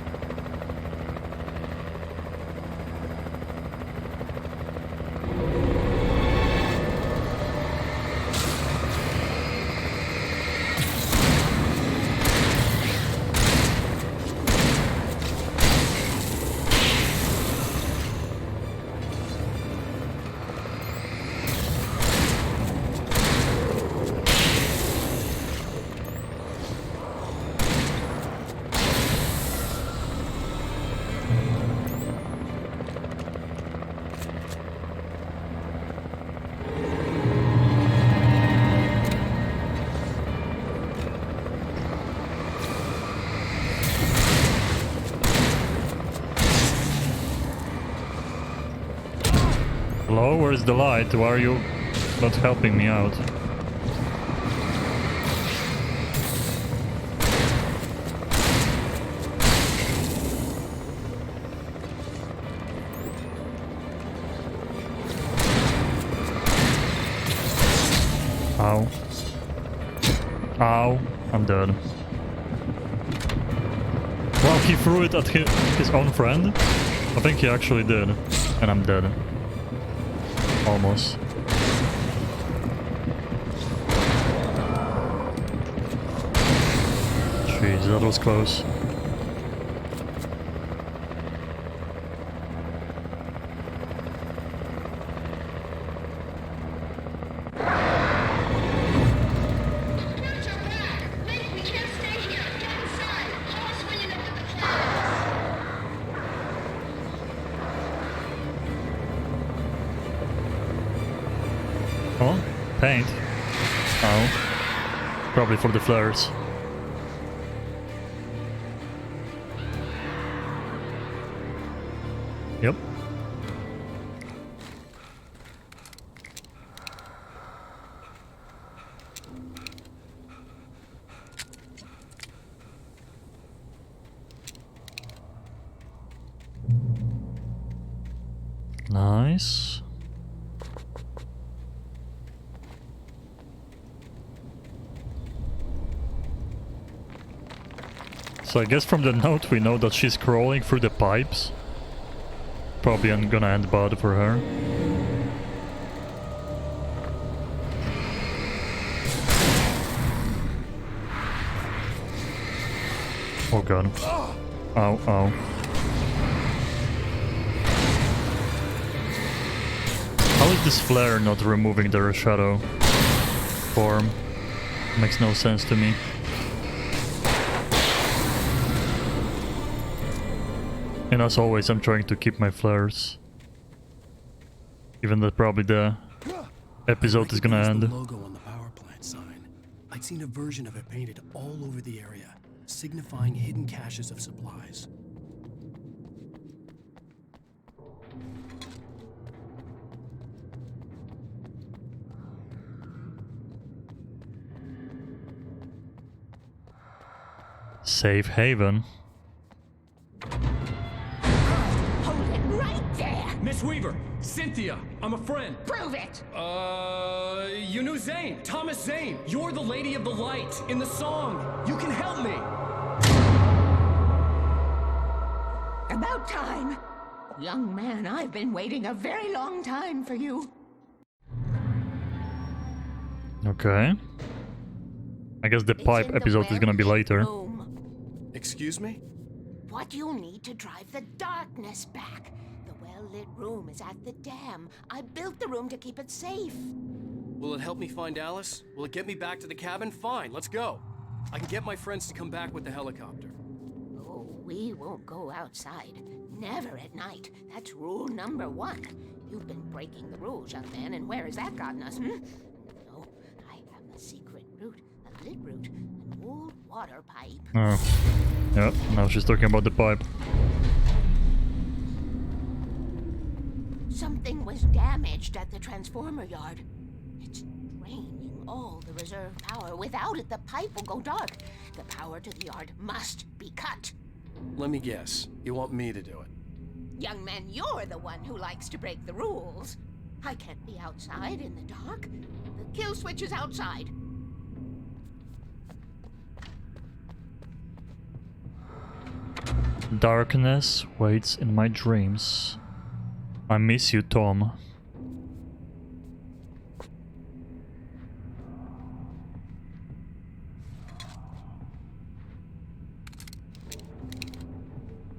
Hello, where's the light? Why are you not helping me out? Ow. Ow. I'm dead. Well, he threw it at his own friend? I think he actually did. And I'm dead. Almost. Jeez, that was close. Oh, paint. Oh. Probably for the flares. Yep. Nice. So I guess from the note we know that she's crawling through the pipes. Probably gonna end bad for her. Oh god. Ow, ow. How is this flare not removing their shadow form? Makes no sense to me. And as always, I'm trying to keep my flares. Even though probably the episode is gonna end. The logo on the power plant sign. I'd seen a version of it painted all over the area, signifying hidden caches of supplies. Safe haven. Hold it right there! Miss Weaver, Cynthia, I'm a friend. Prove it! You knew Zane, Thomas Zane. You're the Lady of the Light in the song. You can help me. About time. Young man, I've been waiting a very long time for you. Okay. I guess the pipe episode is gonna be later. Excuse me? What you need to drive the darkness back. The well-lit room is at the dam. I built the room to keep it safe. Will it help me find Alice? Will it get me back to the cabin? Fine, let's go. I can get my friends to come back with the helicopter. Oh, we won't go outside. Never at night. That's rule number 1. You've been breaking the rules, young man, and where has that gotten us, No, I have a secret route, a lit route, an old water pipe. Oh. Yeah, now she's talking about the pipe. Something was damaged at the transformer yard. It's draining all the reserve power. Without it, the pipe will go dark. The power to the yard must be cut. Let me guess. You want me to do it? Young man, you're the one who likes to break the rules. I can't be outside in the dark. The kill switch is outside. Darkness waits in my dreams. I miss you, Tom.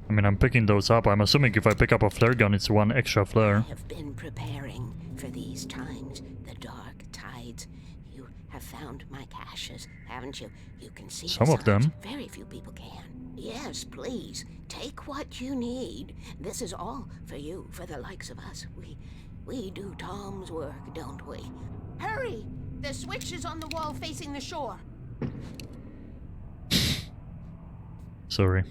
I mean, I'm picking those up. I'm assuming if I pick up a flare gun, it's one extra flare. I have been preparing for these times, the dark tides. You have found my caches, haven't you? You can see some of them. Very few people can. Yes, please. Take what you need. This is all for you, for the likes of us. We do Tom's work, don't we? Hurry! The switch is on the wall facing the shore. Sorry.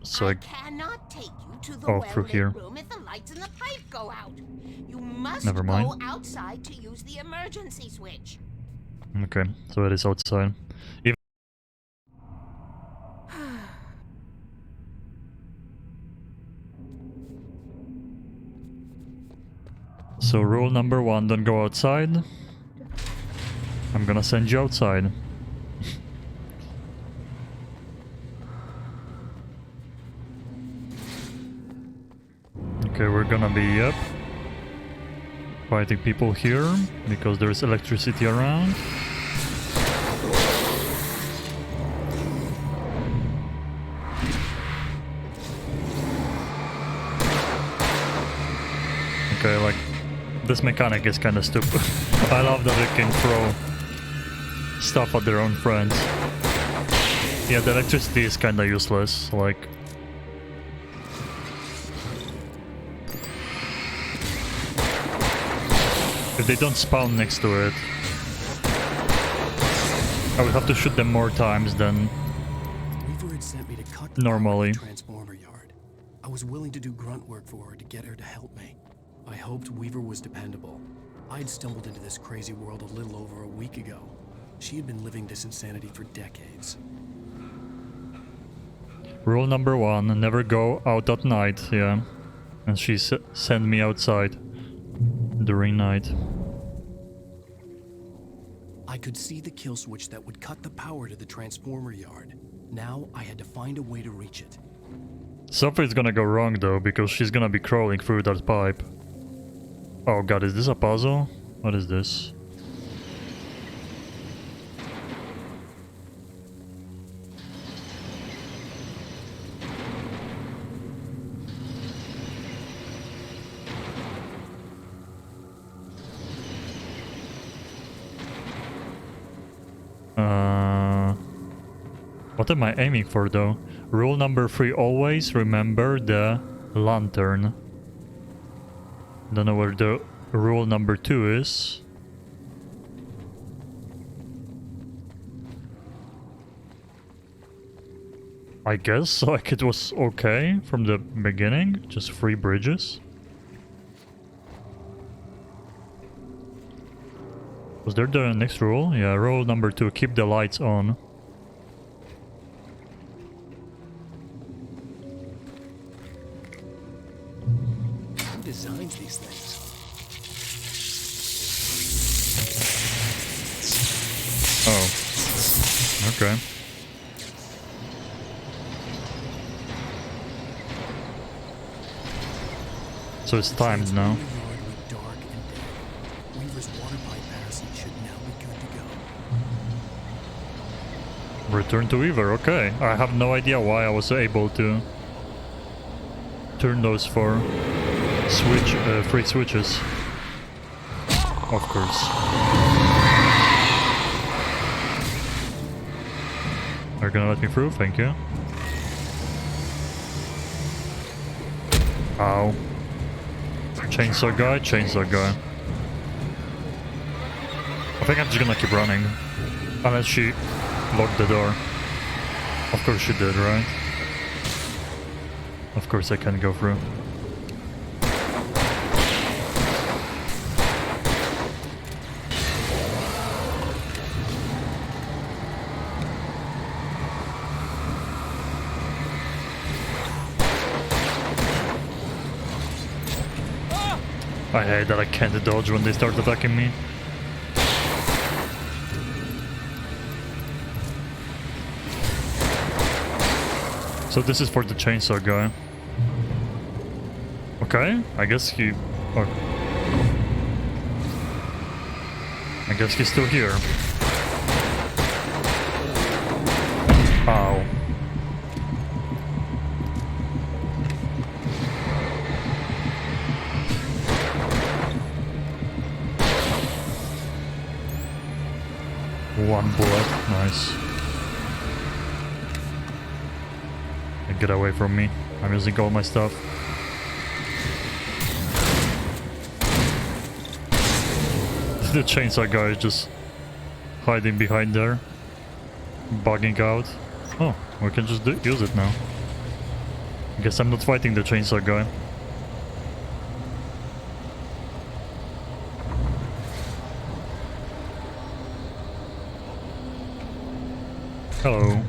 So I cannot take you to the through here. room if the lights in the pipe go out. You must Never mind. go outside to use the emergency switch. Okay, so it is outside. So rule number 1, don't go outside. I'm gonna send you outside. Okay, we're gonna be fighting people here because there's electricity around. This mechanic is kind of stupid. I love that they can throw stuff at their own friends. Yeah, the electricity is kind of useless, like... If they don't spawn next to it, I would have to shoot them more times than Weaver had sent me to cut the normally. transformer yard. I was willing to do grunt work for her to get her to help me. I hoped Weaver was dependable. I'd stumbled into this crazy world a little over a week ago. She had been living this insanity for decades. Rule number 1, never go out at night, yeah. And she sent me outside during night. I could see the kill switch that would cut the power to the transformer yard. Now I had to find a way to reach it. Something's gonna go wrong though, because she's gonna be crawling through that pipe. Oh god, is this a puzzle? What is this? What am I aiming for though? Rule number 3, always remember the lantern. Don't know where the rule number 2 is. I guess like it was okay from the beginning, just 3 bridges. Was there the next rule? Yeah, rule number 2, keep the lights on. Who designs these things? Oh. Okay. So it's timed now. Weaver's water pipe passage should now be good to go. Return to Weaver, okay. I have no idea why I was able to turn those for free switches. Of course. Are you gonna let me through? Thank you. Ow. Chainsaw guy, chainsaw guy. I think I'm just gonna keep running. Unless she locked the door. Of course she did, right? Of course I can go through. I hate that I can't dodge when they start attacking me. So this is for the chainsaw guy. Okay, I guess he... Oh. I guess he's still here. Ow. One bullet, nice. Get away from me. I'm using all my stuff. The chainsaw guy is just hiding behind there. Bugging out. Oh, we can just use it now. Guess I'm not fighting the chainsaw guy. Hello.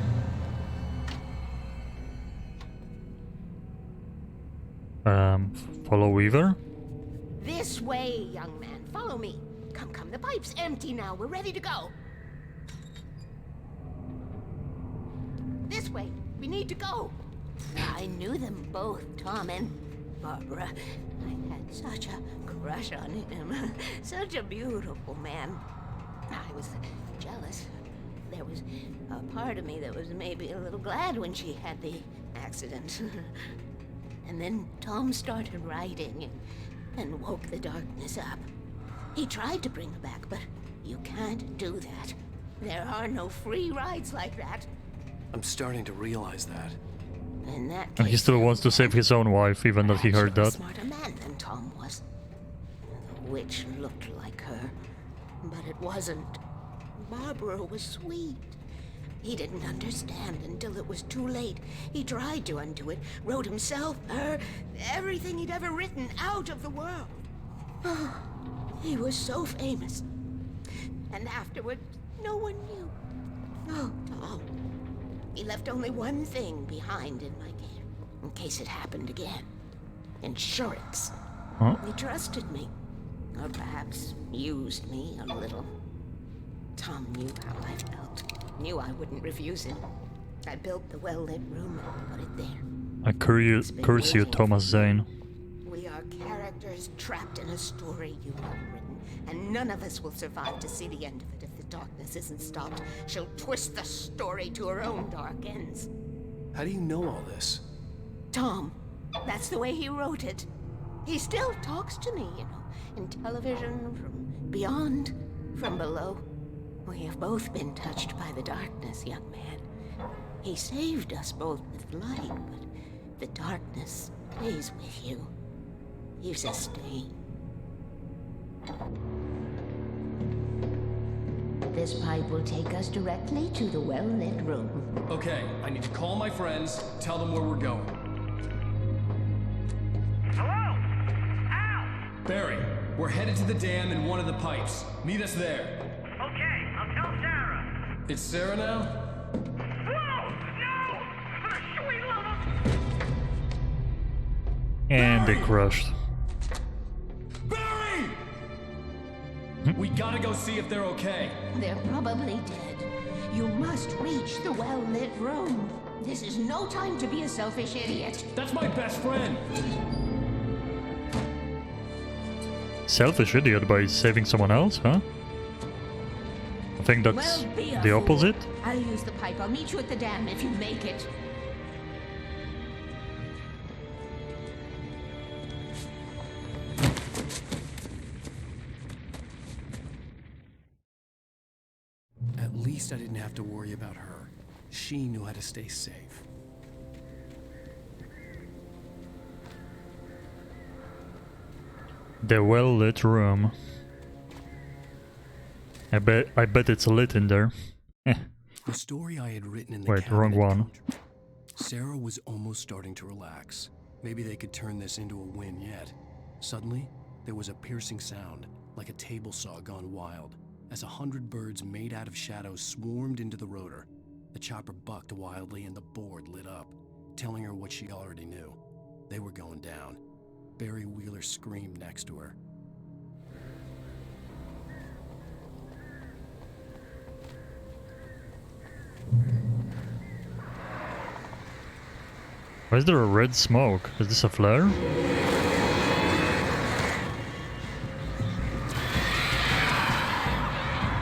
Follow Weaver? This way, young man. Follow me. Come, come. The pipe's empty now. We're ready to go. This way. We need to go. I knew them both, Tom and Barbara. I had such a crush on him. Such a beautiful man. I was jealous. There was a part of me that was maybe a little glad when she had the accident. And then Tom started writing, and and woke the darkness up. He tried to bring her back, but you can't do that. There are no free rides like that. I'm starting to realize that. In that And he case, still wants to save his own wife, even though he heard you're a that. smarter man than Tom was. The witch looked like her, but it wasn't. Barbara was sweet. He didn't understand until it was too late. He tried to undo it, wrote himself, her, everything he'd ever written out of the world. Oh, he was so famous. And afterward, no one knew. Oh, Tom. He left only one thing behind in my care, in case it happened again. Insurance. Huh? He trusted me. Or perhaps used me a little. Tom knew how I felt. Knew I wouldn't refuse him. I built the well-lit room and put it there. I curse you, Thomas Zane. We are characters trapped in a story you have written, and none of us will survive to see the end of it if the darkness isn't stopped. She'll twist the story to her own dark ends. How do you know all this? Tom, that's the way he wrote it. He still talks to me, you know, in television, from beyond, from below. We have both been touched by the darkness, young man. He saved us both with light, but the darkness stays with you. Leaves a stain. This pipe will take us directly to the well-lit room. Okay, I need to call my friends, tell them where we're going. Hello? Al! Barry, we're headed to the dam in one of the pipes. Meet us there. Okay, I'll tell Sarah. It's Sarah now? Whoa! No! For the sweet love of... And they crushed. Barry! We gotta go see if they're okay. They're probably dead. You must reach the well-lit room. This is no time to be a selfish idiot. That's my best friend. Selfish idiot by saving someone else, huh? I think that's Well, be a the fool. opposite. I'll use the pipe. I'll meet you at the dam if you make it. At least I didn't have to worry about her. She knew how to stay safe. The well-lit room. I bet it's lit in there. The story I had written in the Wait, wrong one. Sarah was almost starting to relax. Maybe they could turn this into a win yet. Suddenly, there was a piercing sound, like a table saw gone wild, as 100 birds made out of shadows swarmed into the rotor. The chopper bucked wildly and the board lit up, telling her what she already knew. They were going down. Barry Wheeler screamed next to her. Why is there a red smoke? Is this a flare?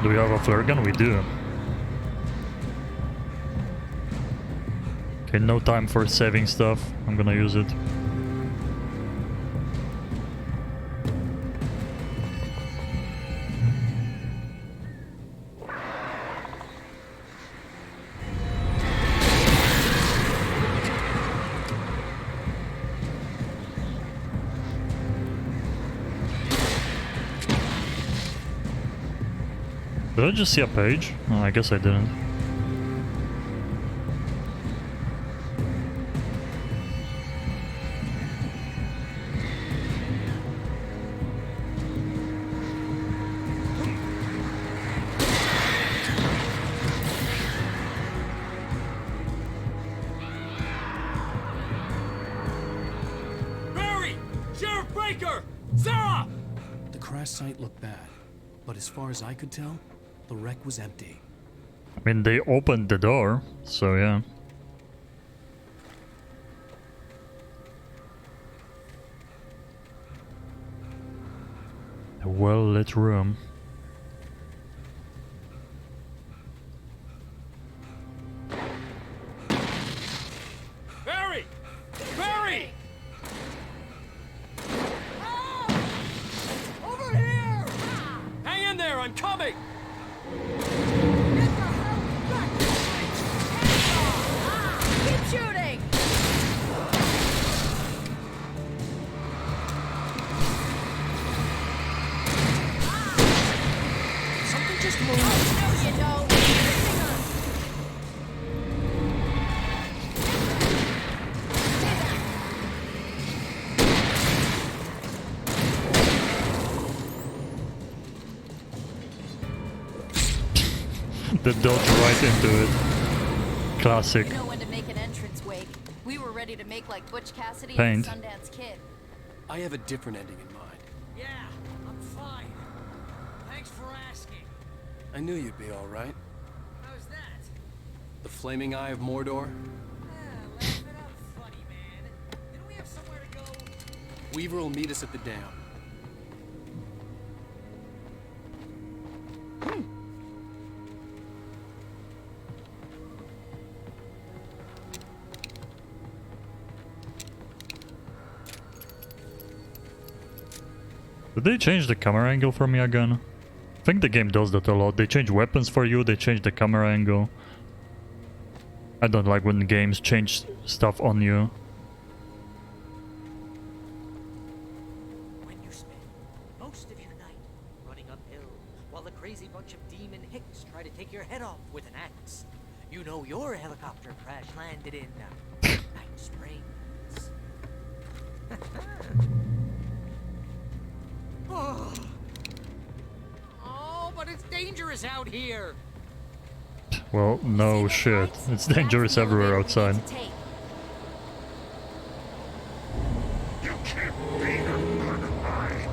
Do we have a flare gun? We do. Okay, no time for saving stuff. I'm gonna use it. Did I just see a page? No, I guess I didn't. Barry! Sheriff Baker! Sarah! The crash site looked bad, but as far as I could tell, the wreck was empty. I mean, they opened the door, so yeah. A well-lit room. Barry! Barry! The dodge right into it. Classic. You know when to make an entrance, Wake. We were ready to make like Butch Cassidy Paint. and the Sundance Kid. I have a different ending in mind. Yeah, I'm fine. Thanks for asking. I knew you'd be all right. How's that? The flaming eye of Mordor. Laugh it up, funny man. Didn't we have somewhere to go? Weaver will meet us at the dam. Did they change the camera angle for me again? I think the game does that a lot. They change weapons for you, they change the camera angle. I don't like when games change stuff on you. When you spend most of your night running uphill while a crazy bunch of demon hicks try to take your head off with an axe, you know your helicopter crash landed in Night Springs. Oh, but it's dangerous out here. Well, no shit. It's dangerous everywhere outside. You can't beat her on high.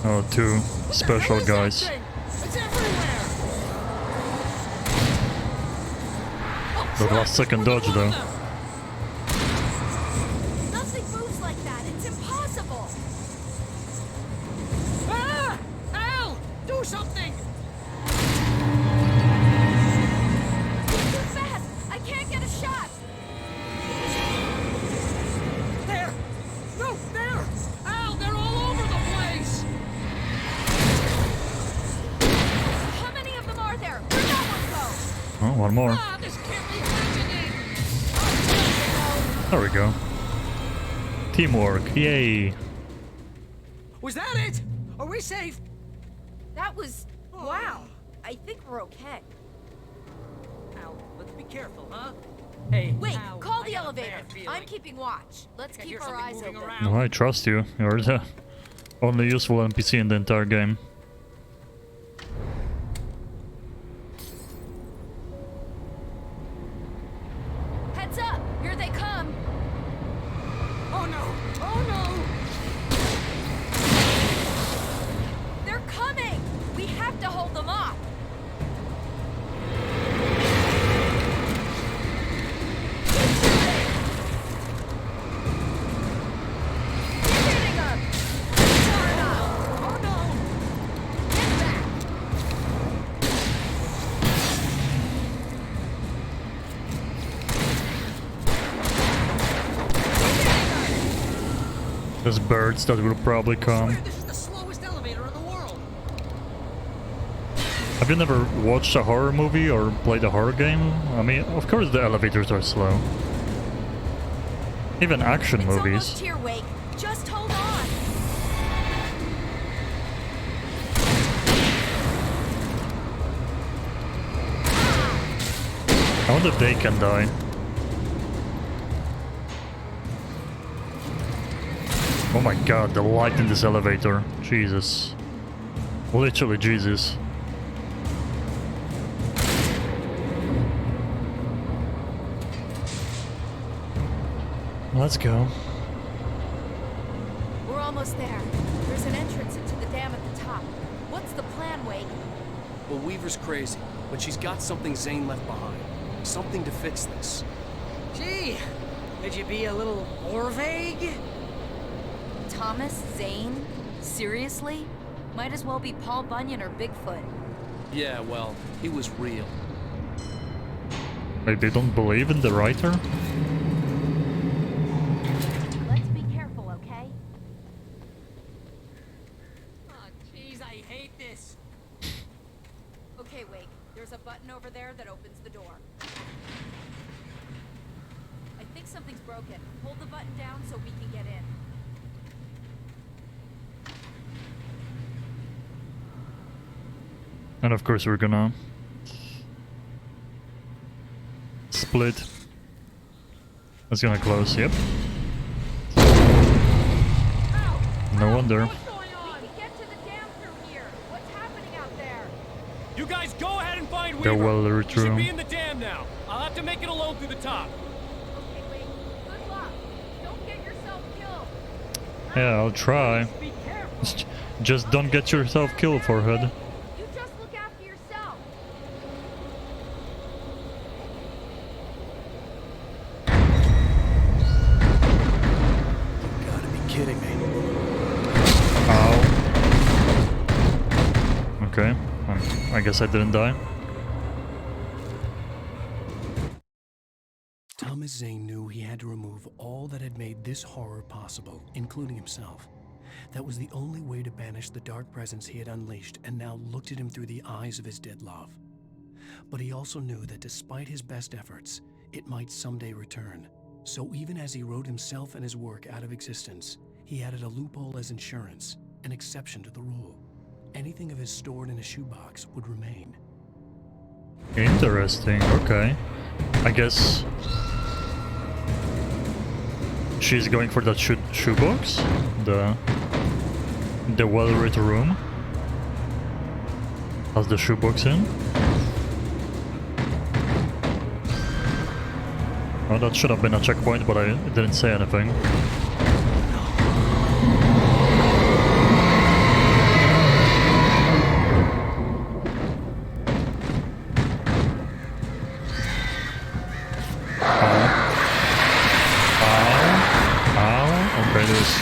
Oh, two special guys. It's everywhere. The last second dodge though. Nothing moves like that. It's impossible. Ah! Al! Do something! Too fast. I can't get a shot. There! No, there! Al, they're all over the place! How many of them are there? Where'd that one go? Oh, one more. Ah, this can't be happening! There we go. Teamwork, yay! Was that it? Are we safe? That was... wow. I think we're okay. Al, let's be careful, huh? Hey, Wait, Al, call I the got a elevator. bad feeling. I'm keeping watch. Let's I keep hear our something eyes moving open. around. No, I trust you. You're the only useful NPC in the entire game. Heads up! Here they come! Oh no! Oh no! They're coming! We have to hold them off! Hitting them! Far enough! Oh no! Get back! There's birds that will probably come. This is the slowest elevator in the world. Have you never watched a horror movie or played a horror game? I mean, of course the elevators are slow. Even action It's movies. almost here, Wake. Just hold on! I wonder if they can die. Oh my god, the light in this elevator. Jesus. Literally Jesus. Let's go. We're almost there. There's an entrance into the dam at the top. What's the plan, Wake? Well, Weaver's crazy, but she's got something Zane left behind. Something to fix this. Gee, could you be a little more vague? Thomas Zane? Seriously? Might as well be Paul Bunyan or Bigfoot. Yeah, well, he was real. Wait, they don't believe in the writer? Let's be careful, okay? Oh, jeez, I hate this. Okay, Wake. There's a button over there that opens the door. I think something's broken. Hold the button down so we can get in. And of course we're gonna split. It's gonna close, yep. No wonder. We can get to the dam through here. What's happening out there? You guys go ahead and find The Weaver. Wellery He should room. be in the dam now. I'll have to make it alone through the top. Okay, wait. Good luck. Don't get yourself killed. Yeah, I'll try. Be careful. Just don't get yourself killed, forehead. You just look after yourself. You gotta be kidding me. Ow. Okay. I guess I didn't die. Thomas Zane knew he had to remove all that had made this horror possible, including himself. That was the only way to banish the dark presence he had unleashed and now looked at him through the eyes of his dead love. But he also knew that despite his best efforts, it might someday return. So even as he wrote himself and his work out of existence, he added a loophole as insurance, an exception to the rule. Anything of his stored in a shoebox would remain. Interesting, okay. I guess she's going for that shoebox? The well-lit room? Has the shoebox in? Oh, that should have been a checkpoint, but I didn't say anything. Okay, there's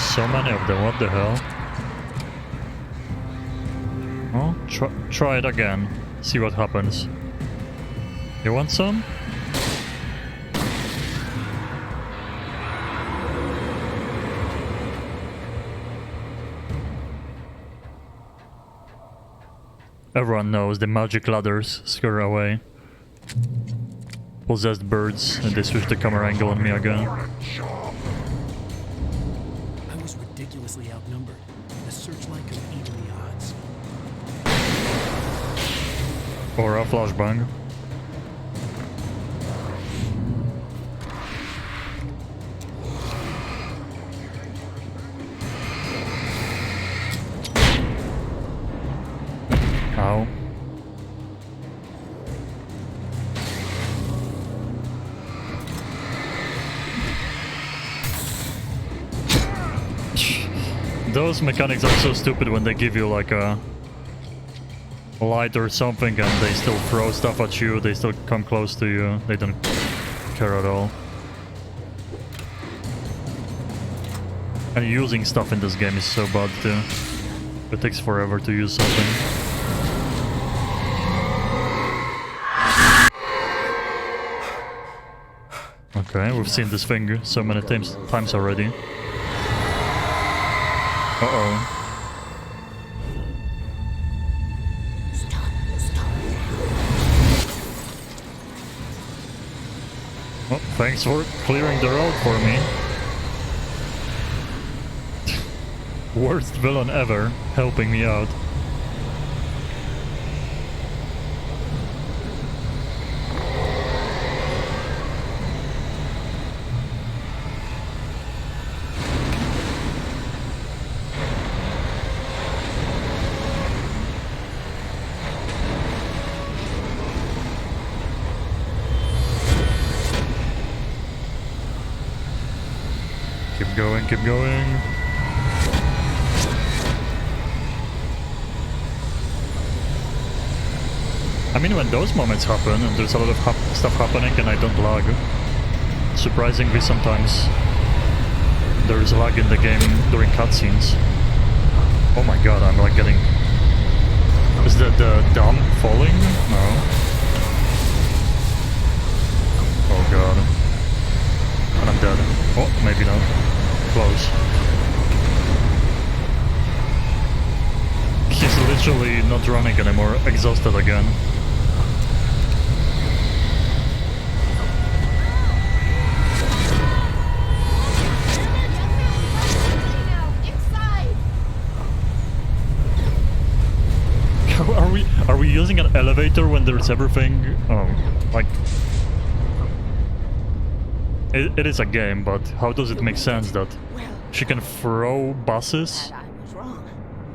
so many of them, what the hell? Oh, try it again, see what happens. You want some? Everyone knows the magic ladders scare away possessed birds, and they switch the camera angle on me again. I was ridiculously outnumbered. The searchlight could even the odds. Or a flashbang. Ow. Those mechanics are so stupid when they give you like a light or something and they still throw stuff at you, they still come close to you, they don't care at all. And using stuff in this game is so bad too. It takes forever to use something. Okay, we've seen this thing so many times already. Uh-oh. Well, thanks for clearing the road for me. Worst villain ever, helping me out. Keep going. I mean, when those moments happen and there's a lot of stuff happening and I don't lag, surprisingly sometimes there's lag in the game during cutscenes. Oh my god, I'm like getting... Is that the dam falling? No. Oh god. And I'm dead. Oh, maybe not. Close. He's literally not running anymore, exhausted again. Are we using an elevator when there's everything? Oh, like... It is a game, but how does it make sense that she can throw buses,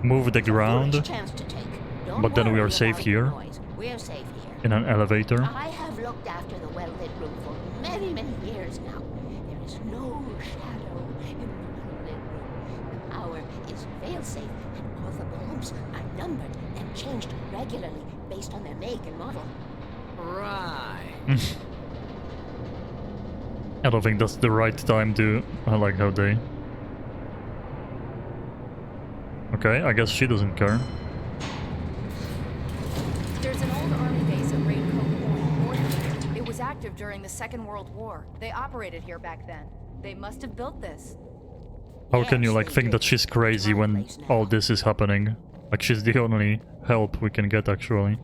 move the ground, But then we are safe here. We're safe here. In an elevator. I have looked after the well-lit room for many, many years now. There is no shadow in the well-lit room. The power is fail-safe, and all the bulbs are numbered and changed regularly based on their make and model. Right. I don't think that's the right time to... I like how they... Okay, I guess she doesn't care. There's an old army base at Raincoat Point, north of here. It was active during the Second World War. They operated here back then. They must have built this. How can you like think that she's crazy when all this is happening? Like she's the only help we can get actually.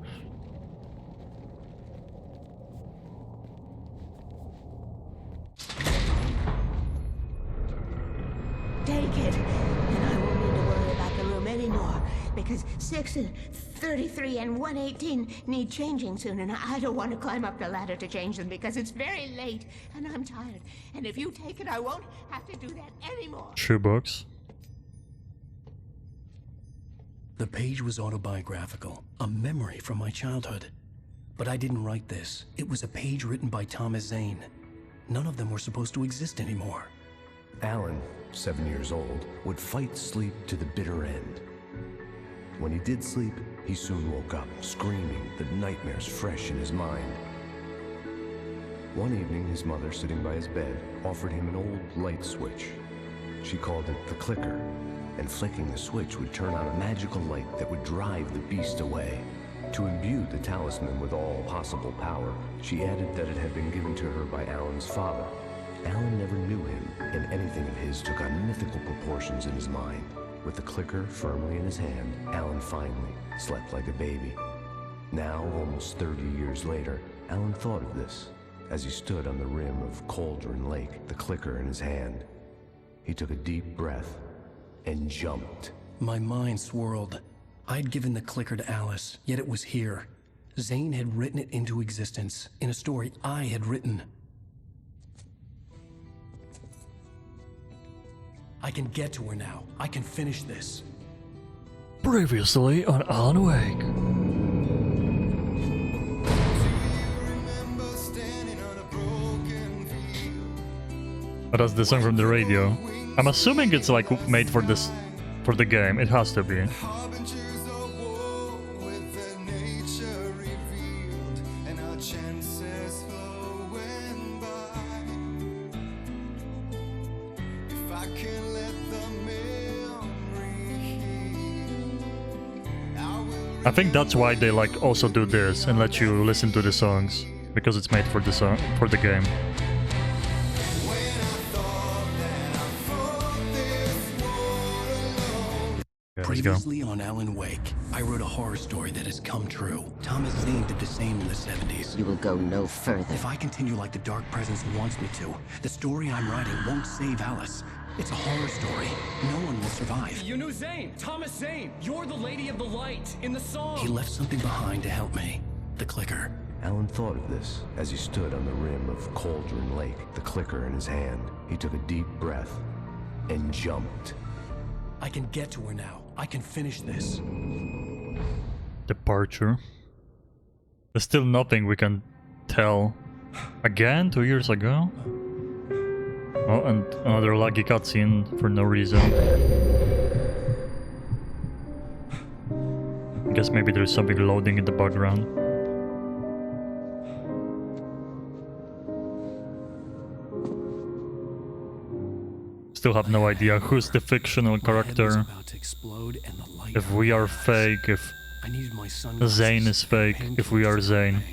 Take it, and I won't need to worry about the room anymore, because 6 and 33 and 118 need changing soon, and I don't want to climb up the ladder to change them because it's very late, and I'm tired. And if you take it, I won't have to do that anymore. Shoebox. The page was autobiographical, a memory from my childhood. But I didn't write this. It was a page written by Thomas Zane. None of them were supposed to exist anymore. Alan, 7 years old, would fight sleep to the bitter end. When he did sleep, he soon woke up, screaming, the nightmares fresh in his mind. One evening, his mother, sitting by his bed, offered him an old light switch. She called it the clicker, and flicking the switch would turn on a magical light that would drive the beast away. To imbue the talisman with all possible power, she added that it had been given to her by Alan's father. Alan never knew him, and anything of his took on mythical proportions in his mind. With the clicker firmly in his hand, Alan finally slept like a baby. Now, almost 30 years later, Alan thought of this as he stood on the rim of Cauldron Lake, the clicker in his hand. He took a deep breath and jumped. My mind swirled. I'd given the clicker to Alice, yet it was here. Zane had written it into existence, in a story I had written. I can get to her now. I can finish this. Previously on Alan Wake. Oh, that's the song from the radio. I'm assuming it's like made for this, for the game. It has to be. I think that's why they like also do this and let you listen to the songs, because it's made for the song, for the game. Previously on Alan Wake, I wrote a horror story that has come true. Thomas Zane did the same in the 70s. You will go no further. If I continue like the Dark Presence wants me to, the story I'm writing won't save Alice. It's a horror story. No one will survive. You knew Zane! Thomas Zane! You're the Lady of the Light in the song! He left something behind to help me. The clicker. Alan thought of this as he stood on the rim of Cauldron Lake, the clicker in his hand. He took a deep breath and jumped. I can get to her now. I can finish this. Departure. There's still nothing we can tell. Again? 2 years ago? Oh, and another laggy cutscene for no reason. I guess maybe there's something loading in the background. Still have no idea who's the fictional character. If we are fake, if Zane is fake, if we are Zane.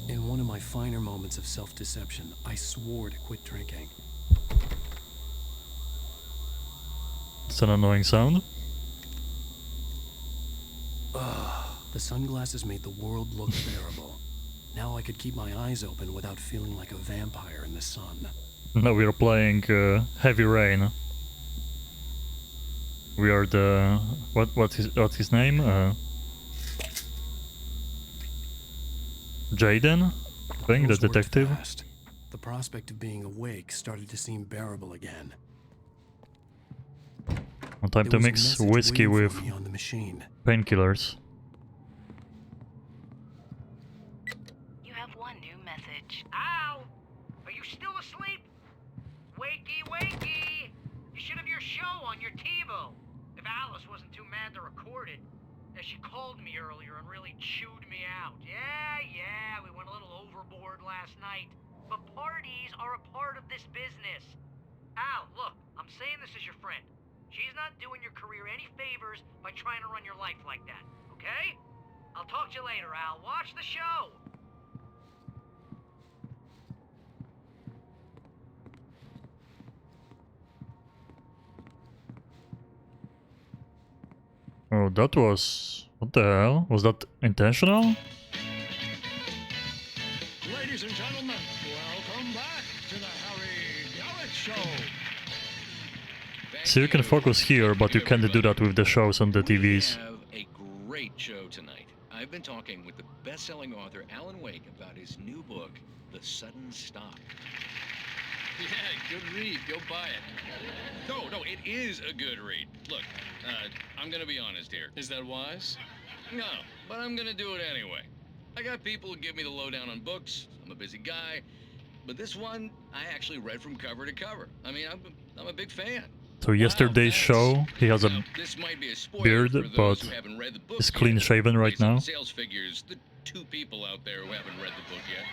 In one of my finer moments of self-deception, I swore to quit drinking. It's an annoying sound. The sunglasses made the world look bearable. Now I could keep my eyes open without feeling like a vampire in the sun. Now we are playing Heavy Rain. We are the what's his name? Jaden, I think, the detective. The prospect of being awake started to seem bearable again. Time There to was a mix message whiskey waiting with for me on the machine. painkillers. You have one new message. Al! Are you still asleep? Wakey, wakey! You should have your show on your TiVo. If Alice wasn't too mad to record it. Yeah, she called me earlier and really chewed me out. Yeah, we went a little overboard last night. But parties are a part of this business. Al, look, I'm saying this as your friend. She's not doing your career any favors by trying to run your life like that, okay? I'll talk to you later, Al. Watch the show! Oh, that was... What the hell? Was that intentional? Ladies and gentlemen, welcome back to the Harry Garrett Show. So you can focus here, but you can't do that with the shows on the TVs. We have a great show tonight. I've been talking with the best-selling author Alan Wake about his new book, The Sudden Stop. Yeah, good read. Go buy it. No, it is a good read. Look, I'm gonna be honest here. Is that wise? No, but I'm gonna do it anyway. I got people who give me the lowdown on books. I'm a busy guy. But this one, I actually read from cover to cover. I mean, I'm a big fan. So yesterday's show, he has a This might be a spoiler beard, for but those who haven't read the book is yet. clean shaven right Based on now. the sales figures, the 2 people out there who haven't read the book yet.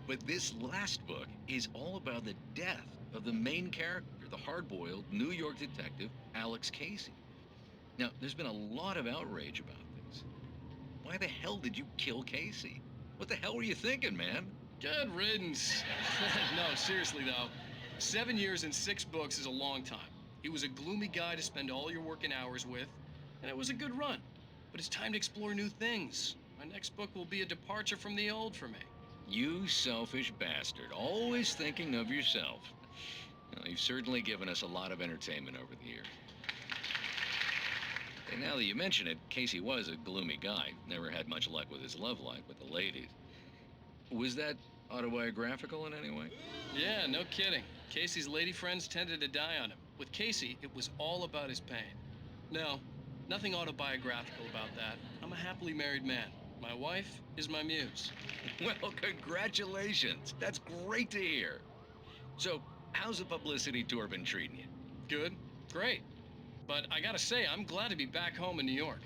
But this last book is all about the death of the main character, the hard-boiled New York detective, Alex Casey. Now, there's been a lot of outrage about this. Why the hell did you kill Casey? What the hell were you thinking, man? Good riddance. No, seriously though. 7 years and 6 books is a long time. He was a gloomy guy to spend all your working hours with, and it was a good run. But it's time to explore new things. My next book will be a departure from the old for me. You selfish bastard, always thinking of yourself. Well, you've certainly given us a lot of entertainment over the years. And now that you mention it, Casey was a gloomy guy. Never had much luck with his love life with the ladies. Was that autobiographical in any way? Yeah, no kidding. Casey's lady friends tended to die on him. With Casey, it was all about his pain. No, nothing autobiographical about that. I'm a happily married man. My wife is my muse. Well, congratulations. That's great to hear. So, how's the publicity tour been treating you? Good, great. But I gotta say, I'm glad to be back home in New York.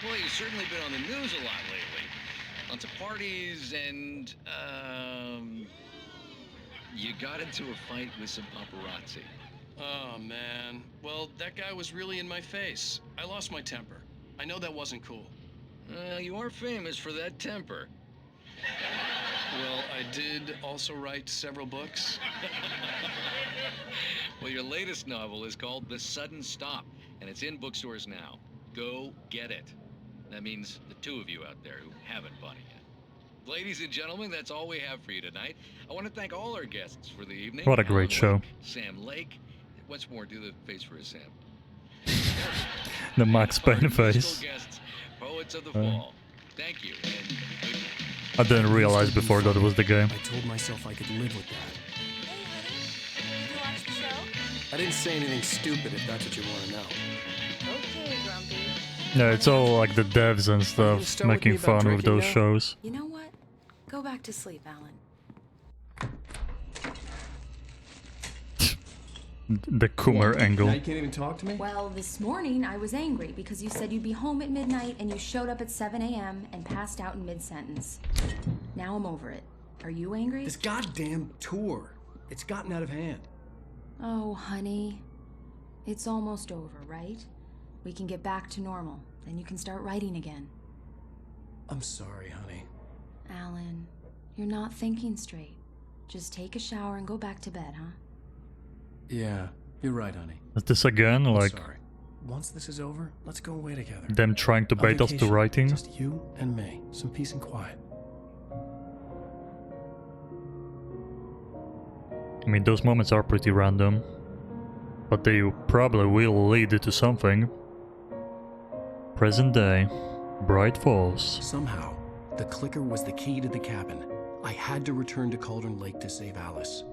Well, you've certainly been on the news a lot lately. Lots of parties and, you got into a fight with some paparazzi. Oh, man. Well, that guy was really in my face. I lost my temper. I know that wasn't cool. Well, you are famous for that temper. Well, I did also write several books. Well, your latest novel is called The Sudden Stop, and it's in bookstores now. Go get it. That means the 2 of you out there who haven't bought it yet. Ladies and gentlemen, that's all we have for you tonight. I want to thank all our guests for the evening. What a great show. Sam Lake. Once more, do the face for a Sam. The Max Payne face. Guests, Poets of the Fall. Thank you, and good night. I didn't realize before that was the game. I told myself I could live with that. Hey, honey. Did you watch the show? I didn't say anything stupid if that's what you want to know. Okay, Grumpy. Yeah, it's all like the devs and stuff making fun with those shows. You know what? Go back to sleep, Alan. The Coomer angle. Now you can't even talk to me? Well, this morning I was angry because you said you'd be home at midnight and you showed up at 7 a.m. and passed out in mid-sentence. Now I'm over it. Are you angry? This goddamn tour. It's gotten out of hand. Oh, honey. It's almost over, right? We can get back to normal. Then you can start writing again. I'm sorry, honey. Alan, you're not thinking straight. Just take a shower and go back to bed, huh? Yeah, you're right, honey. Is this again I'm like sorry. Once this is over, let's go away together. them trying to A bait us to vacation, writing? Just you and me. Some peace and quiet. I mean, those moments are pretty random, but they probably will lead to something. Present day, Bright Falls. Somehow, the clicker was the key to the cabin. I had to return to Cauldron Lake to save Alice.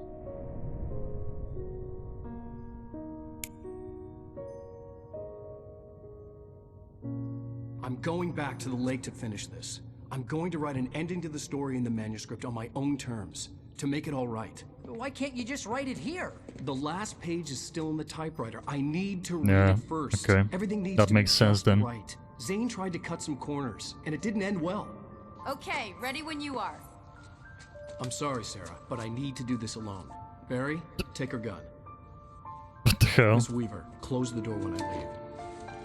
I'm going back to the lake to finish this. I'm going to write an ending to the story in the manuscript on my own terms, to make it all right. Why can't you just write it here? The last page is still in the typewriter. I need to read Yeah, it first. okay. Everything needs That to makes be sense just then. right. Zane tried to cut some corners, and it didn't end well. Okay, ready when you are. I'm sorry, Sarah, but I need to do this alone. Barry, take her gun. What the hell? Miss Weaver, close the door when I leave.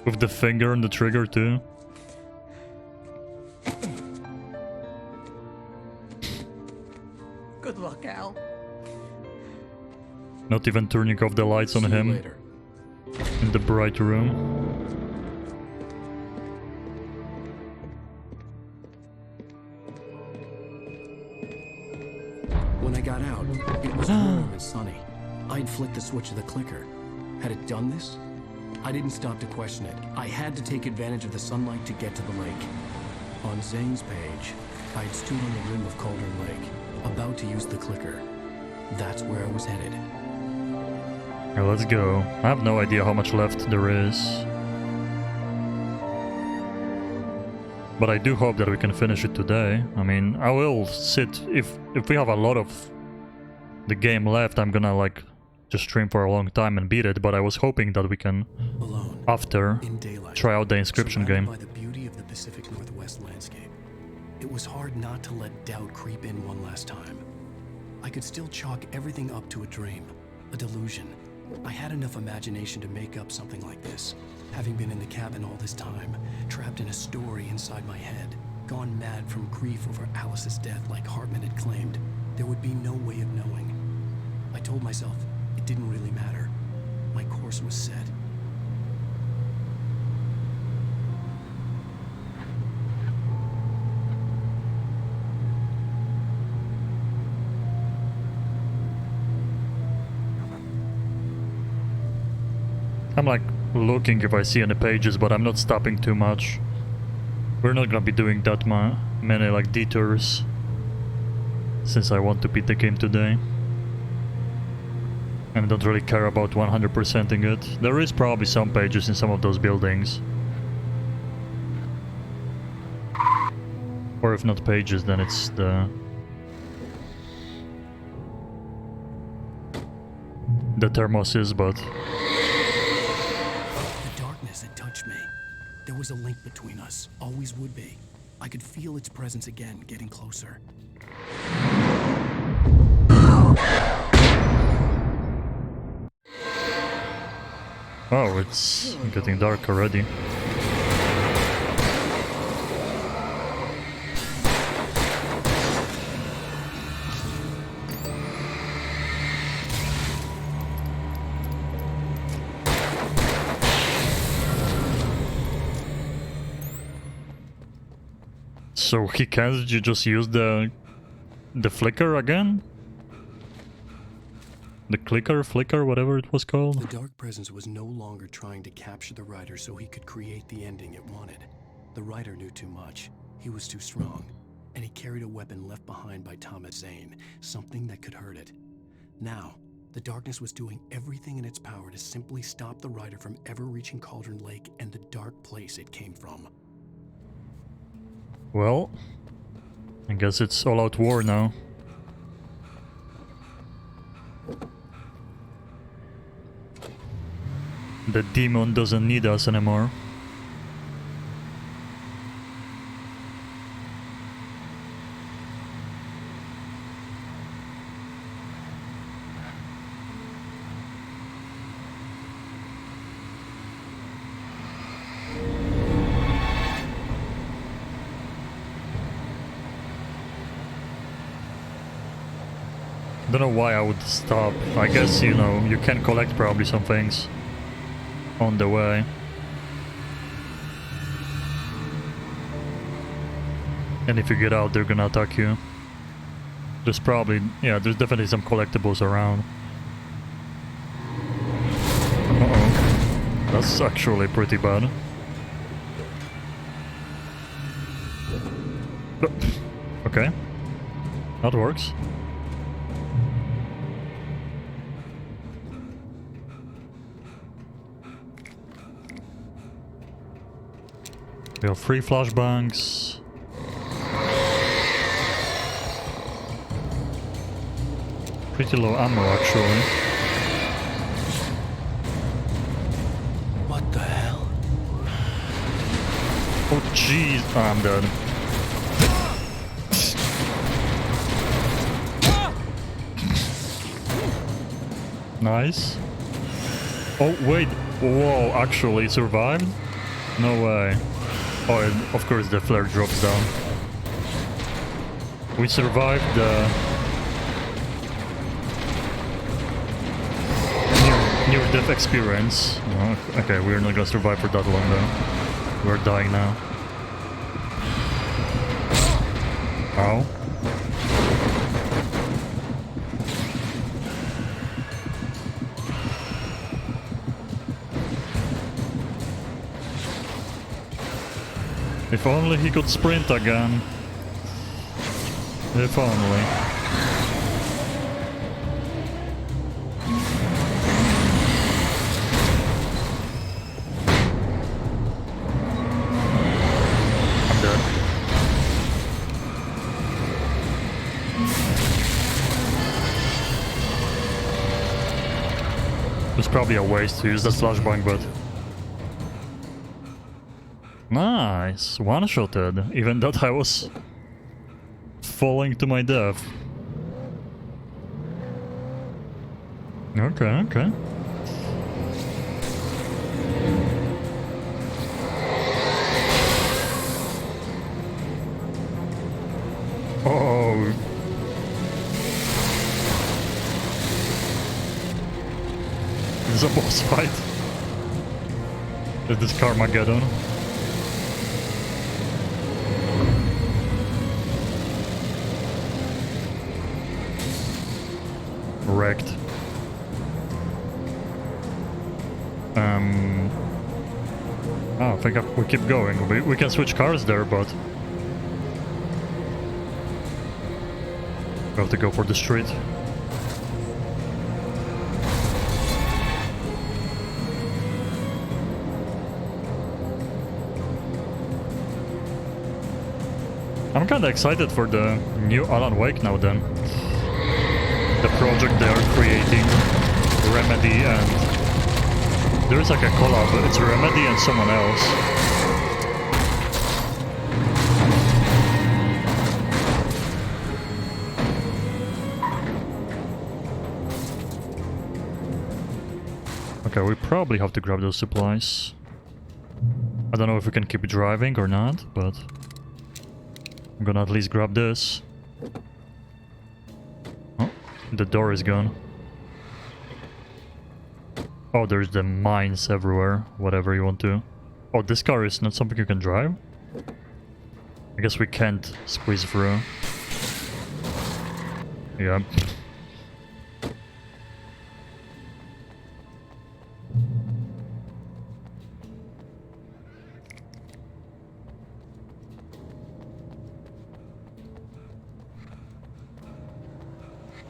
With the finger and the trigger too? Good luck, Al. Not even turning off the lights on See you him later. in the bright room. When I got out, it was warm and sunny. I'd flicked the switch of the clicker. Had it done this? I didn't stop to question it. I had to take advantage of the sunlight to get to the lake. On Zane's page, I'd stood on the rim of Cauldron Lake, about to use the clicker. That's where I was headed. Yeah, let's go. I have no idea how much left there is. But I do hope that we can finish it today. I mean, I will sit... If we have a lot of the game left, I'm gonna like just stream for a long time and beat it, but I was hoping that we can, Alone, after, in daylight, try out the Inscription surrounded game. by the beauty of the Pacific Northwest landscape. It was hard not to let doubt creep in one last time. I could still chalk everything up to a dream, a delusion. I had enough imagination to make up something like this. Having been in the cabin all this time, trapped in a story inside my head, gone mad from grief over Alice's death like Hartman had claimed, there would be no way of knowing. I told myself it didn't really matter. My course was set. I'm like looking if I see any pages, but I'm not stopping too much. We're not gonna be doing that many like detours, since I want to beat the game today. And I don't really care about 100%ing it. There is probably some pages in some of those buildings. Or if not pages, then it's the thermoses, but... The darkness had touched me. There was a link between us, always would be. I could feel its presence again, getting closer. Oh, it's getting dark already. So he can't just use the flicker again? The flicker, whatever it was called? The dark presence was no longer trying to capture the writer so he could create the ending it wanted. The writer knew too much. He was too strong. And he carried a weapon left behind by Thomas Zane, something that could hurt it. Now, the darkness was doing everything in its power to simply stop the writer from ever reaching Cauldron Lake and the dark place it came from. Well, I guess it's all-out war now. The demon doesn't need us anymore. Don't know why I would stop. I guess, you know, you can collect probably some things on the way. And if you get out, they're gonna attack you. There's probably, yeah, there's definitely some collectibles around. Uh-oh. That's actually pretty bad. Okay. That works. We have 3 flashbangs. Pretty low ammo, actually. What the hell? Oh, jeez. Oh, I'm dead. Nice. Oh, wait. Whoa, actually survived? No way. Oh, and of course the flare drops down. We survived the near-death experience. Oh, okay, we're not gonna survive for that long though. We're dying now. Ow. If only he could sprint again. If only. I'm dead. It's probably a waste to use that flashbang, but... Nice! One-shotted, even that I was falling to my death. Okay, okay. Oh. This is a boss fight. Is this Carmageddon? Wrecked. Oh, I think we keep going. We can switch cars there, but we have to go for the street. I'm kinda excited for the new Alan Wake now then. The project they are creating, Remedy, and there is like a collab. It's Remedy and someone else. Okay, we probably have to grab those supplies. I don't know if we can keep driving or not, but I'm gonna at least grab this. The door is gone. Oh, there's the mines everywhere. Whatever you want to. Oh, this car is not something you can drive? I guess we can't squeeze through. Yeah.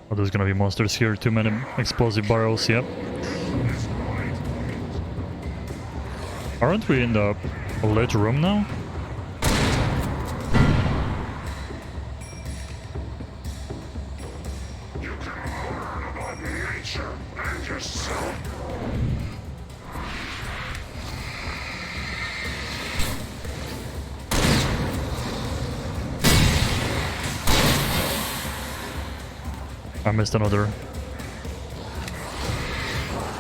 Oh, there's gonna be monsters here. Too many explosive barrels, yep. Aren't we in the lit room now? You can learn about nature and yourself. I missed another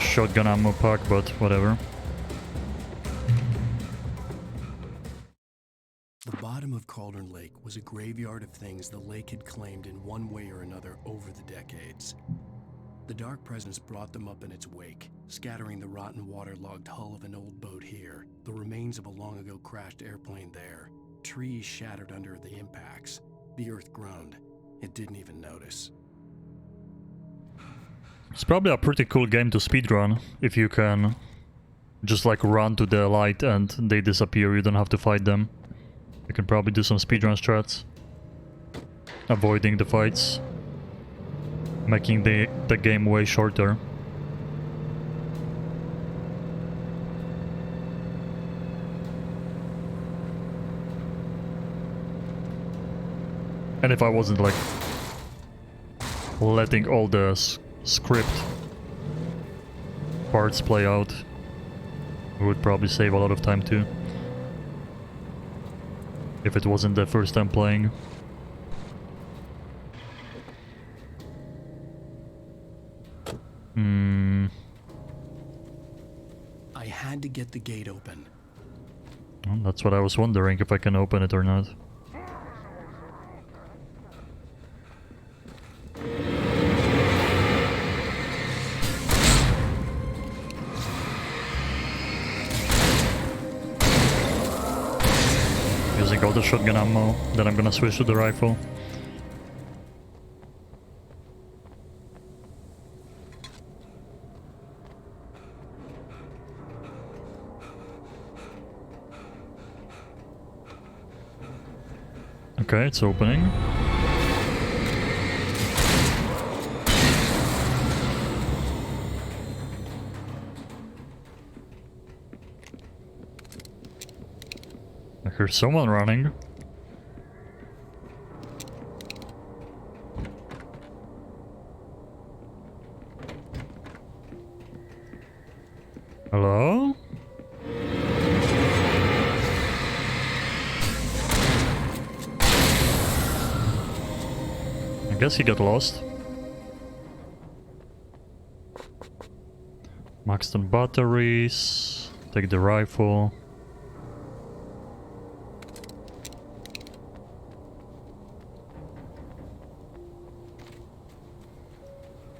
shotgun ammo pack, but whatever. The bottom of Cauldron Lake was a graveyard of things the lake had claimed in one way or another over the decades. The dark presence brought them up in its wake, scattering the rotten waterlogged hull of an old boat here, the remains of a long-ago crashed airplane there, trees shattered under the impacts. The earth groaned. It didn't even notice. It's probably a pretty cool game to speedrun, if you can just like run to the light and they disappear, you don't have to fight them. You can probably do some speedrun strats. Avoiding the fights. Making the game way shorter. And if I wasn't like letting all the script parts play out, it would probably save a lot of time too. If it wasn't the first time playing. I had to get the gate open. Well, that's what I was wondering, if I can open it or not. Using all the shotgun ammo, then I'm gonna switch to the rifle. Okay, it's opening. I hear someone running. Hello? I guess he got lost. Maxed on batteries. Take the rifle.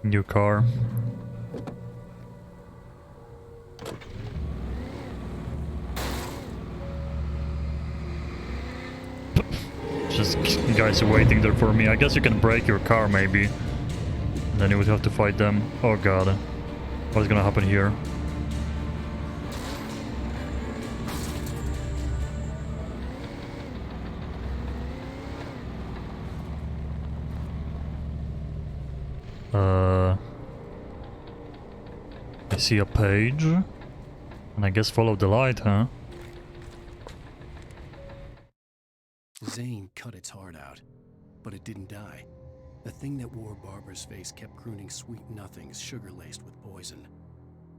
New car. Just guys waiting there for me. I guess you can break your car maybe. And then you would have to fight them. Oh god. What's gonna happen here? I see a page. And I guess follow the light, huh? Zane cut its heart out, but it didn't die. The thing that wore Barbara's face kept crooning sweet nothings sugar-laced with poison.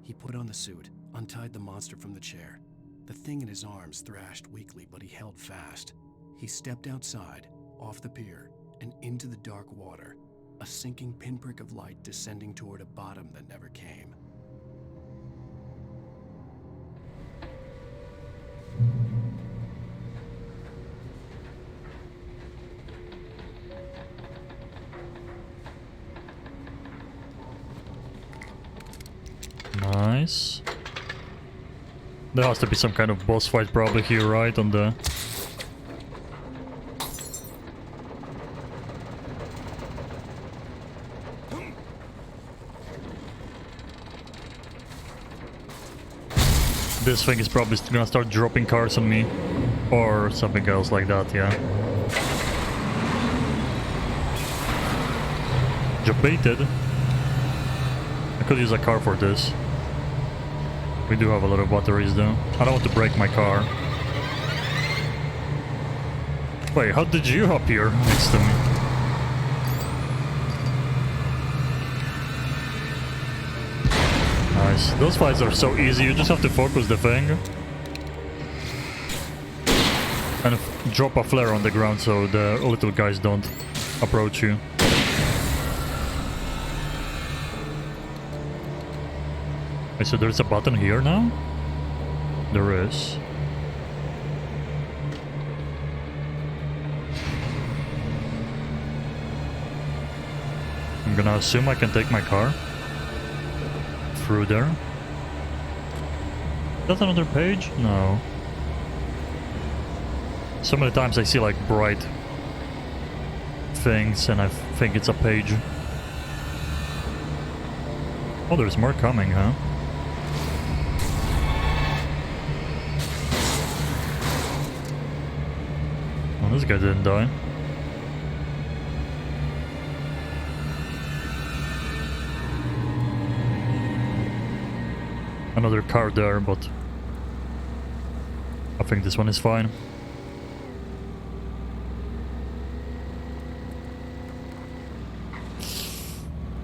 He put on the suit, untied the monster from the chair. The thing in his arms thrashed weakly, but he held fast. He stepped outside, off the pier, and into the dark water, a sinking pinprick of light descending toward a bottom that never came. Nice. There has to be some kind of boss fight probably here, right? On the... This thing is probably gonna start dropping cars on me. Or something else like that, yeah. Job baited. I could use a car for this. We do have a lot of batteries though. I don't want to break my car. Wait, how did you hop here next to me? Nice. Those fights are so easy, you just have to focus the thing. And drop a flare on the ground so the little guys don't approach you. Wait, so there's a button here now? There is. I'm gonna assume I can take my car through there. That's another page? No. So many times I see like bright things and I think it's a page. Oh, there's more coming, huh? Oh, this guy didn't die. Another car there, but I think this one is fine.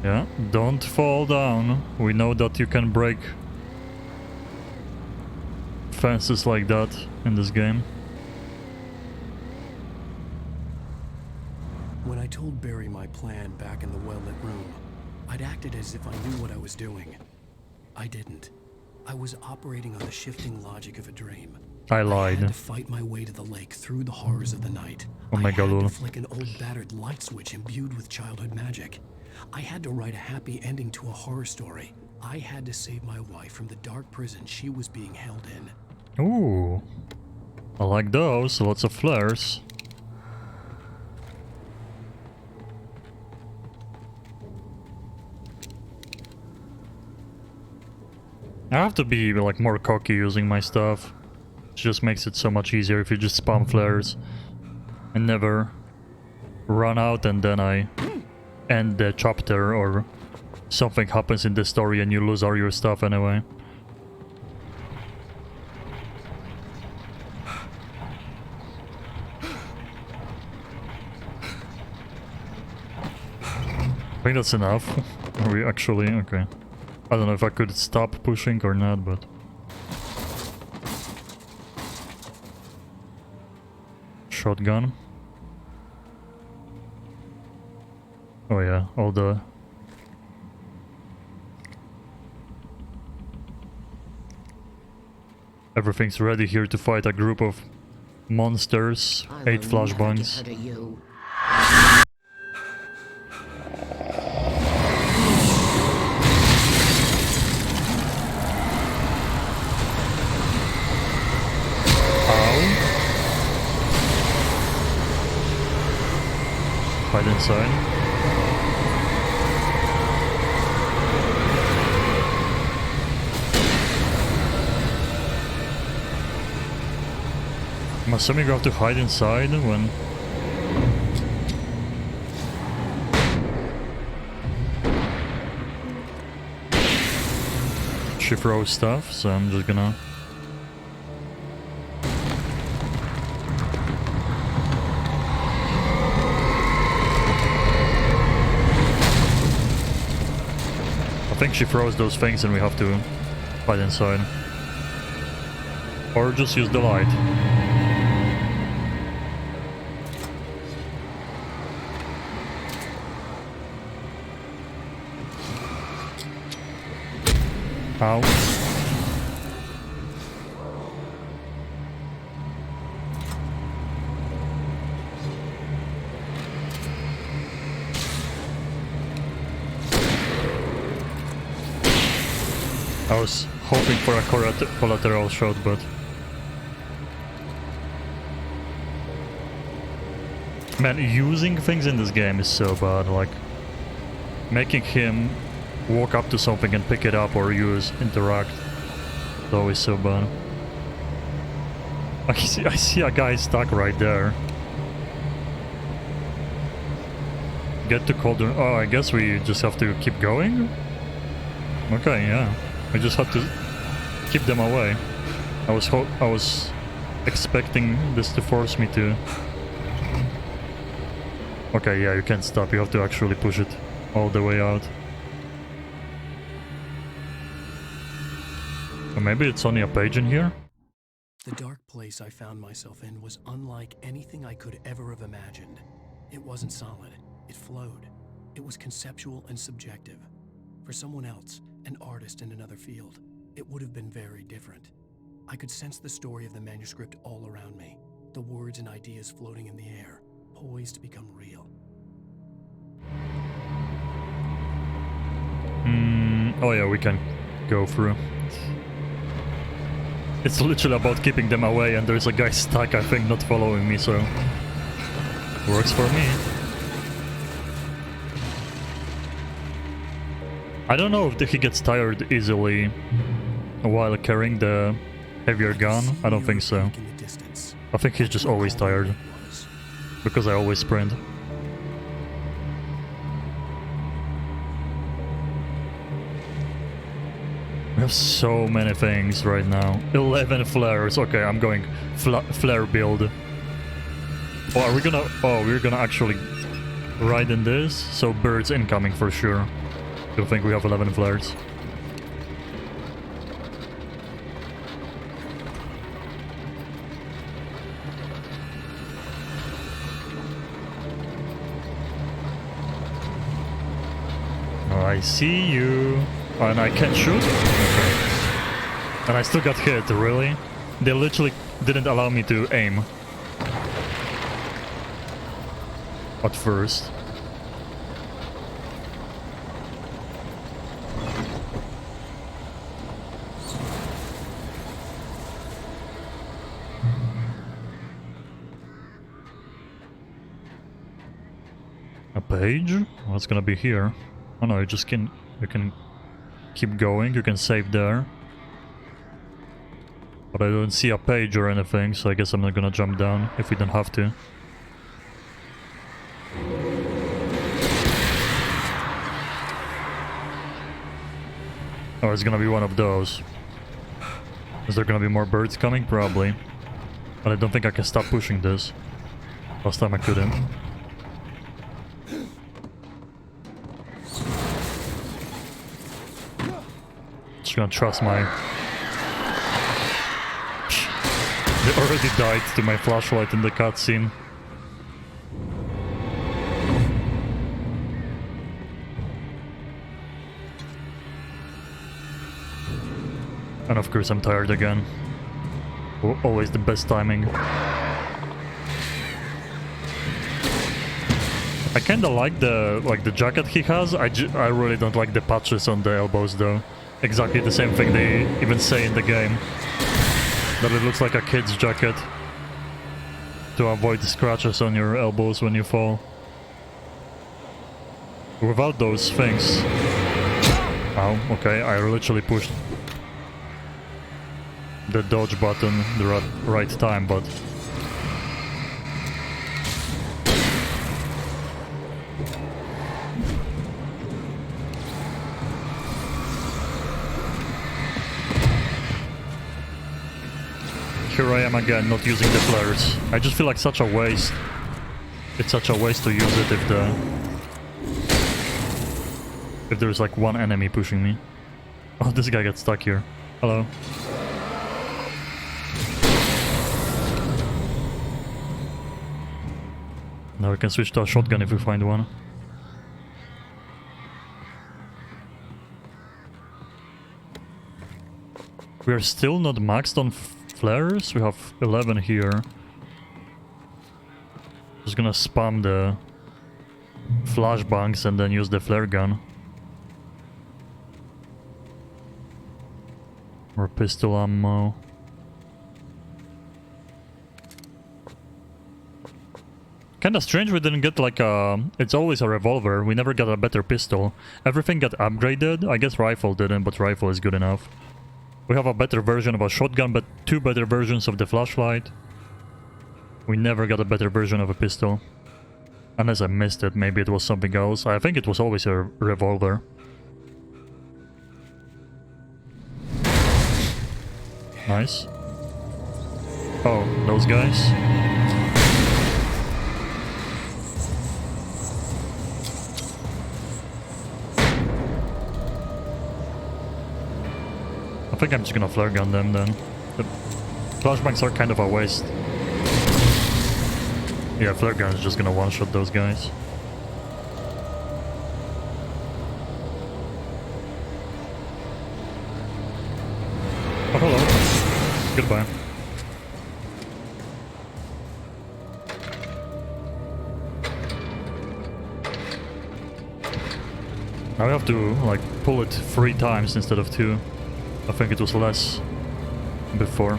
Yeah, don't fall down. We know that you can break fences like that in this game. When I told Barry my plan back in the well-lit room, I'd acted as if I knew what I was doing. I didn't. I was operating on the shifting logic of a dream. I lied. I had to fight my way to the lake through the horrors of the night. Oh my god, I had lol. to flick an old battered light switch imbued with childhood magic. I had to write a happy ending to a horror story. I had to save my wife from the dark prison she was being held in. Ooh. I like those. Lots of flares. I have to be like more cocky using my stuff. It just makes it so much easier if you just spam flares and never run out and then I end the chapter or something happens in the story and you lose all your stuff anyway. I think that's enough. Are we actually? Okay. I don't know if I could stop pushing or not, but... Shotgun. Oh yeah, all the... Everything's ready here to fight a group of monsters. 8 flashbangs. Hide inside. I'm assuming you have to hide inside when... She throws stuff, so I'm just gonna... I think she throws those things and we have to fight inside. Or just use the light. Ow. I was hoping for a collateral shot, but... Man, using things in this game is so bad, like... Making him walk up to something and pick it up or interact is always so bad. I see a guy stuck right there. Get to Cauldron... Oh, I guess we just have to keep going? Okay, yeah. We just have to keep them away. I was expecting this to force me to... Okay, yeah, you can't stop. You have to actually push it all the way out. Or maybe it's only a page in here? The dark place I found myself in was unlike anything I could ever have imagined. It wasn't solid. It flowed. It was conceptual and subjective. For someone else, an artist in another field, it would have been very different. I could sense the story of the manuscript all around me, the words and ideas floating in the air, poised to become real. Oh yeah, we can go through. It's literally about keeping them away and there's a guy stuck, I think, not following me, so... Works for me. I don't know if he gets tired easily while carrying the heavier gun. I don't think so. I think he's just always tired. Because I always sprint. We have so many things right now. 11 flares. Okay, I'm going flare build. Oh, are we gonna... Oh, we're gonna actually ride in this? So birds incoming for sure. Still think we have 11 flares. I see you. Oh, and I can't shoot? Okay. And I still got hit, really? They literally didn't allow me to aim. At first. A page? What's gonna be here? Oh no, you can keep going, you can save there. But I don't see a page or anything, so I guess I'm not gonna jump down if we don't have to. Oh, it's gonna be one of those. Is there gonna be more birds coming? Probably. But I don't think I can stop pushing this. Last time I couldn't. Just gonna trust my... They already died to my flashlight in the cutscene. And of course I'm tired again. Always the best timing. I kinda like the jacket he has. I really don't like the patches on the elbows though. Exactly the same thing they even say in the game. That it looks like a kid's jacket. To avoid the scratches on your elbows when you fall. Without those things... Oh, okay, I literally pushed the dodge button the right time, but... Here I am again, not using the flares. I just feel like such a waste. It's such a waste to use it if there's like one enemy pushing me. Oh, this guy gets stuck here. Hello. Now we can switch to a shotgun if we find one. We are still not maxed on flares. We have 11 here. Just gonna spam the flashbangs and then use the flare gun. Or pistol ammo. Kinda strange we didn't get like a... It's always a revolver. We never got a better pistol. Everything got upgraded. I guess rifle didn't, but rifle is good enough. We have a better version of a shotgun, but 2 better versions of the flashlight. We never got a better version of a pistol. Unless I missed it, maybe it was something else. I think it was always a revolver. Nice. Oh, those guys? I think I'm just gonna flare gun them then. The flashbangs are kind of a waste. Yeah, flare gun is just gonna one-shot those guys. Oh, hello. Goodbye. Now we have to, like, pull it 3 times instead of 2. I think it was less before.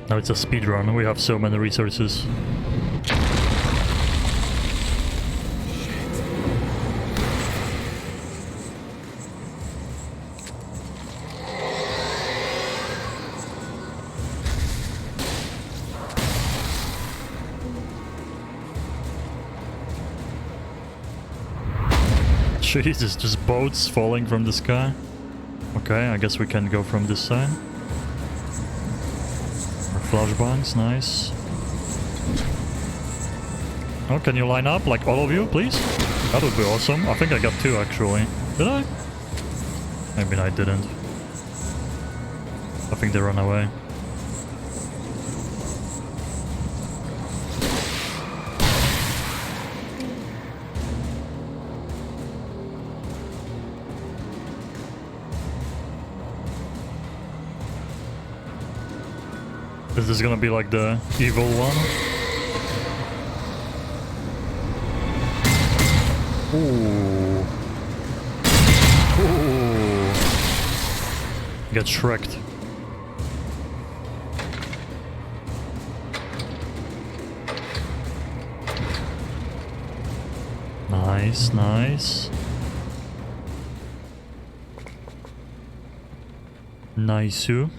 Now it's a speedrun, we have so many resources. Jesus, just boats falling from the sky. Okay, I guess we can go from this side. Or flashbangs, nice. Oh, can you line up, like all of you, please? That would be awesome. I think I got 2 actually. Did I? Maybe I didn't. I think they ran away. Is this gonna be like the evil one? Ooh. Ooh. Get shreked. Nice, nice. Nice-oo.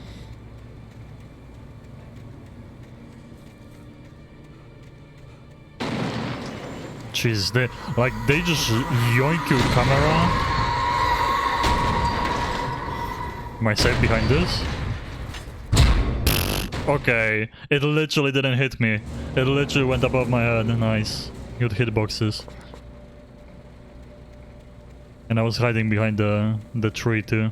Jeez, they just yoink your camera. Am I safe behind this? Okay, it literally didn't hit me. It literally went above my head. Nice. Good hitboxes. And I was hiding behind the tree too.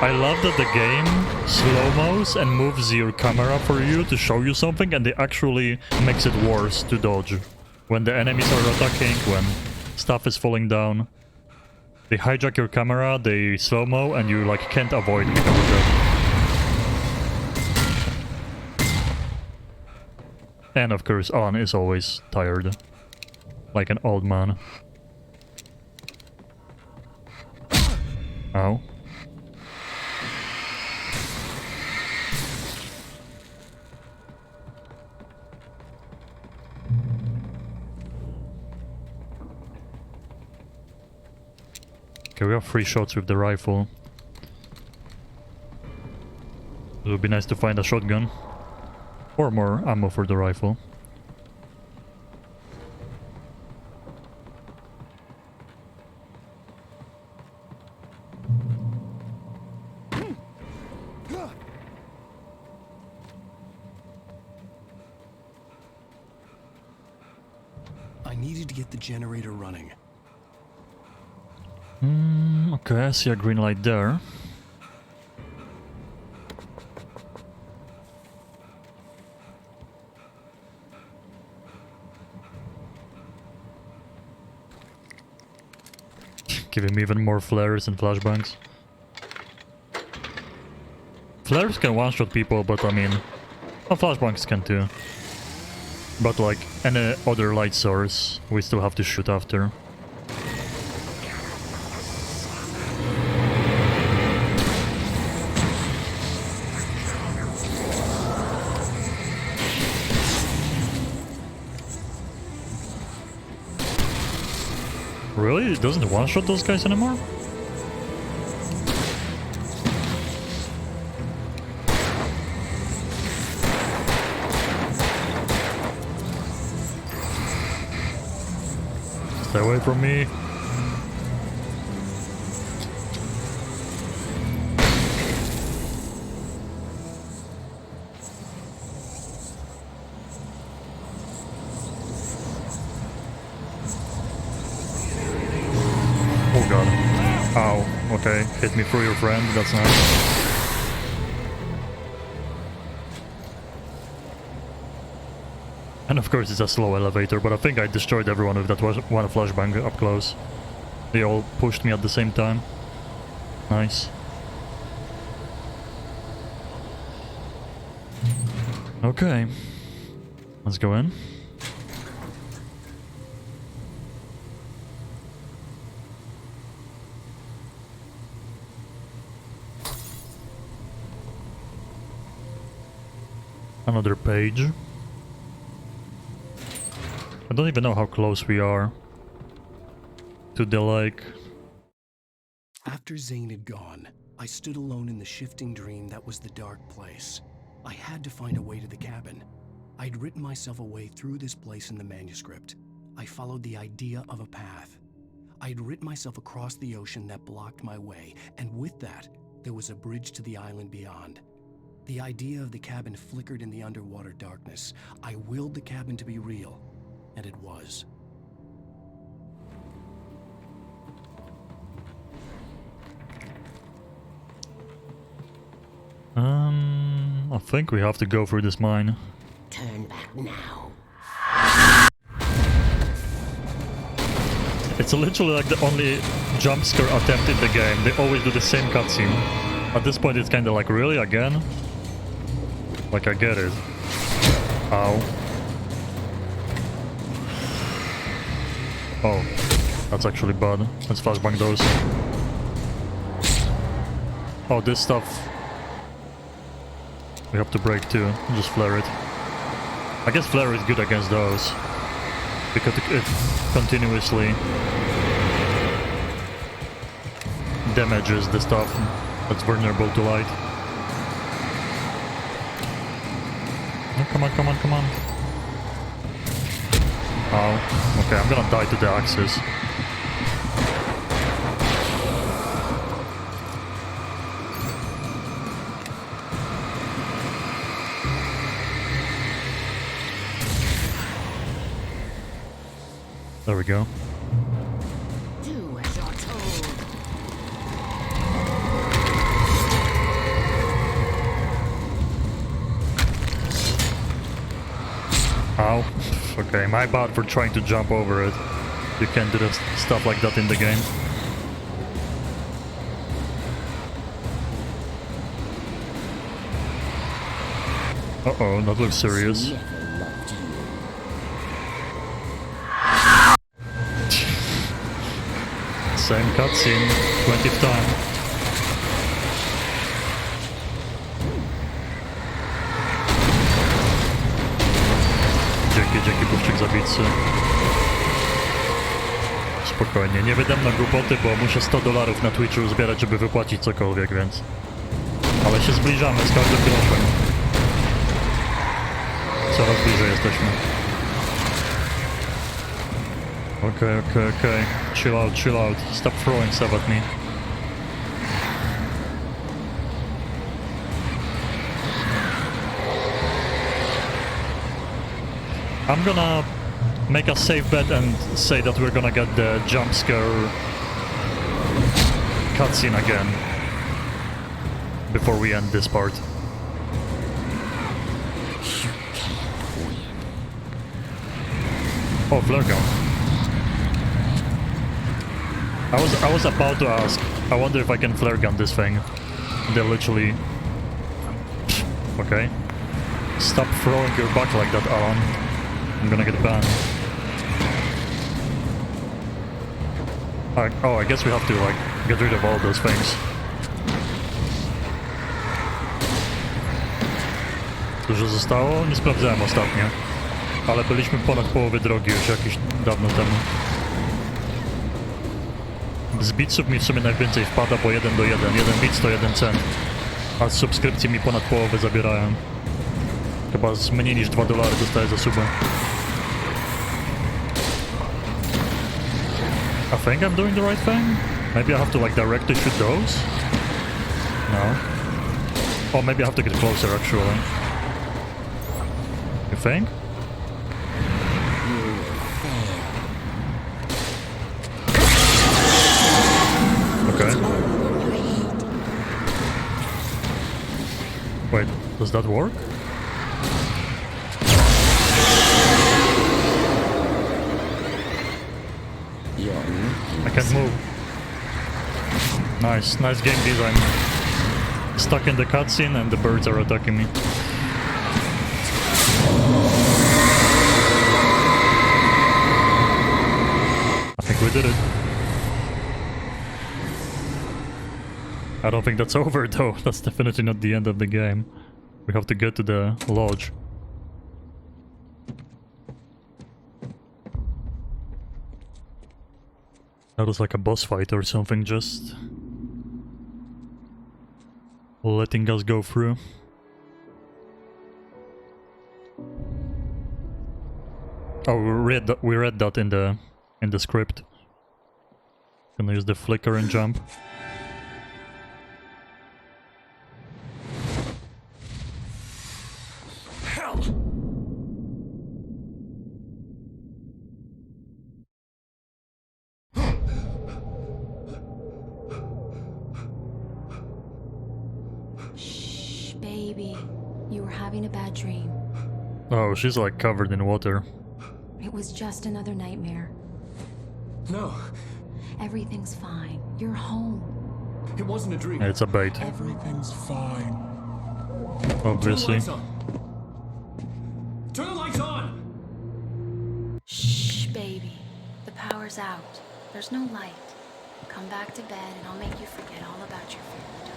I love that the game slow-mos and moves your camera for you to show you something, and it actually makes it worse to dodge. When the enemies are attacking, when stuff is falling down. They hijack your camera, they slow-mo, and you like can't avoid because of that. And of course, Alan is always tired. Like an old man. Ow. Okay, we have 3 shots with the rifle. It would be nice to find a shotgun. Or more ammo for the rifle. I needed to get the generator running. Okay, I see a green light there. Give him even more flares and flashbangs. Flares can one-shot people, but I mean... well, flashbangs can too. But like any other light source, we still have to shoot after. Really? It doesn't one-shot those guys anymore? Stay away from me. Oh god. Ow. Okay, hit me through your friend, that's nice. And of course it's a slow elevator, but I think I destroyed everyone with that one flashbang up close. They all pushed me at the same time. Nice. Okay. Let's go in. Another page. I don't even know how close we are to the lake. After Zane had gone, I stood alone in the shifting dream that was the dark place. I had to find a way to the cabin. I'd written myself a way through this place in the manuscript. I followed the idea of a path. I had written myself across the ocean that blocked my way, and with that, there was a bridge to the island beyond. The idea of the cabin flickered in the underwater darkness. I willed the cabin to be real, and it was. I think we have to go through this mine. Turn back now. It's literally like the only jump scare attempt in the game. They always do the same cutscene. At this point it's kinda like, really? Again? Like, I get it. Ow. Oh. That's actually bad. Let's flashbang those. Oh, this stuff we have to break too. Just flare it. I guess flare is good against those, because it continuously damages the stuff that's vulnerable to light. Oh, come on, come on, come on. Oh, okay, I'm gonna die to the axes. There we go. Do as you're told. Ow. Okay, my bad for trying to jump over it. You can't do stuff like that in the game. Uh-oh, that looks serious. Same cutscene, 20th time. Dzięki puszczyk zabijcy. Spokojnie, nie wydam na głupoty, bo muszę $100 na Twitchu zbierać, żeby wypłacić cokolwiek, więc... Ale się zbliżamy z każdym groszem. Coraz bliżej jesteśmy. Okay. Chill out. Stop throwing stuff at me. I'm gonna make a safe bet and say that we're gonna get the jump scare cutscene again before we end this part. Oh, flare gun. I was about to ask. I wonder if I can flare gun this thing. They literally... Okay. Stop throwing your back like that, Alan. I'm gonna get banned. Oh, I guess we have to, like, get rid of all those things. Dużo zostało? Nie sprawdzałem ostatnio. Ale byliśmy ponad połowy drogi już jakiś dawno temu. Z bitsów mi w sumie najwięcej wpada, bo 1 do 1. 1 bit to 1 cent. A z subskrypcji mi ponad połowę zabierają. Chyba z mniej niż $2 dostaję za subę. I think I'm doing the right thing? Maybe I have to like directly shoot those? No. Oh, maybe I have to get closer actually. You think? Okay. Wait, does that work? I can't move. Nice game design. Stuck in the cutscene and the birds are attacking me. I think we did it. I don't think that's over though. That's definitely not the end of the game. We have to get to the lodge. That was like a boss fight or something, just letting us go through. Oh, we read that in the script. Gonna use the flicker and jump. Hell! Shh, baby. You were having a bad dream. Oh, she's like covered in water. It was just another nightmare. No, Everything's fine. You're home. it wasn't a dream. It's a bait. Everything's fine. Obviously. Turn the lights on! Shh, baby. The power's out. There's no light. Come back to bed and I'll make you forget all about your fear.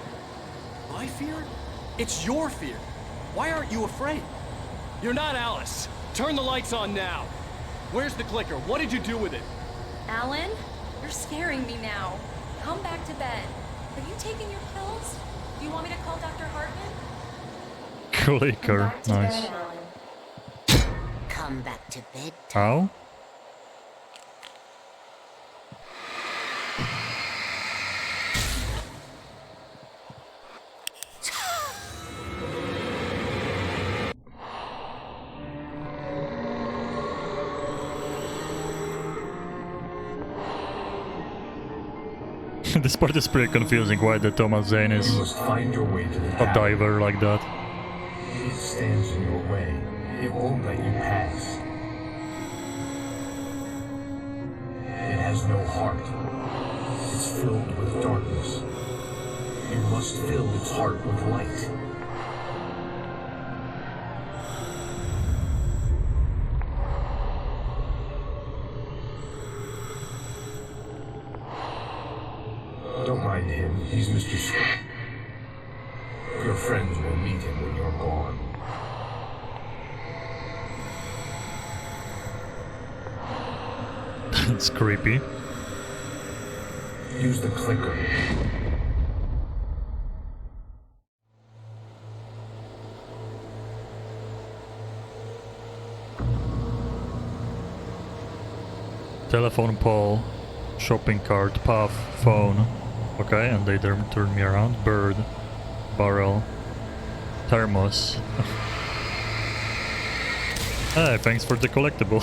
My fear? It's your fear. Why aren't you afraid? You're not Alice. Turn the lights on now. Where's the clicker? What did you do with it? Alan, you're scaring me now. Come back to bed. Have you taken your pills? Do you want me to call Dr. Hartman? Clicker. Nice. Bed, Alan. Come back to bed. How? This part is pretty confusing why the Thomas Zane is You must find your way to the a diver like that. It stands in your way. It won't let you pass. It has no heart. It's filled with darkness. You must fill its heart with light. Don't mind him. He's Mr. Scott. Your friends will meet him when you're gone. It's creepy. Use the clicker. Telephone pole, shopping cart, puff, phone. Okay, and they turn me around. Bird, barrel, thermos. Hey, thanks for the collectible.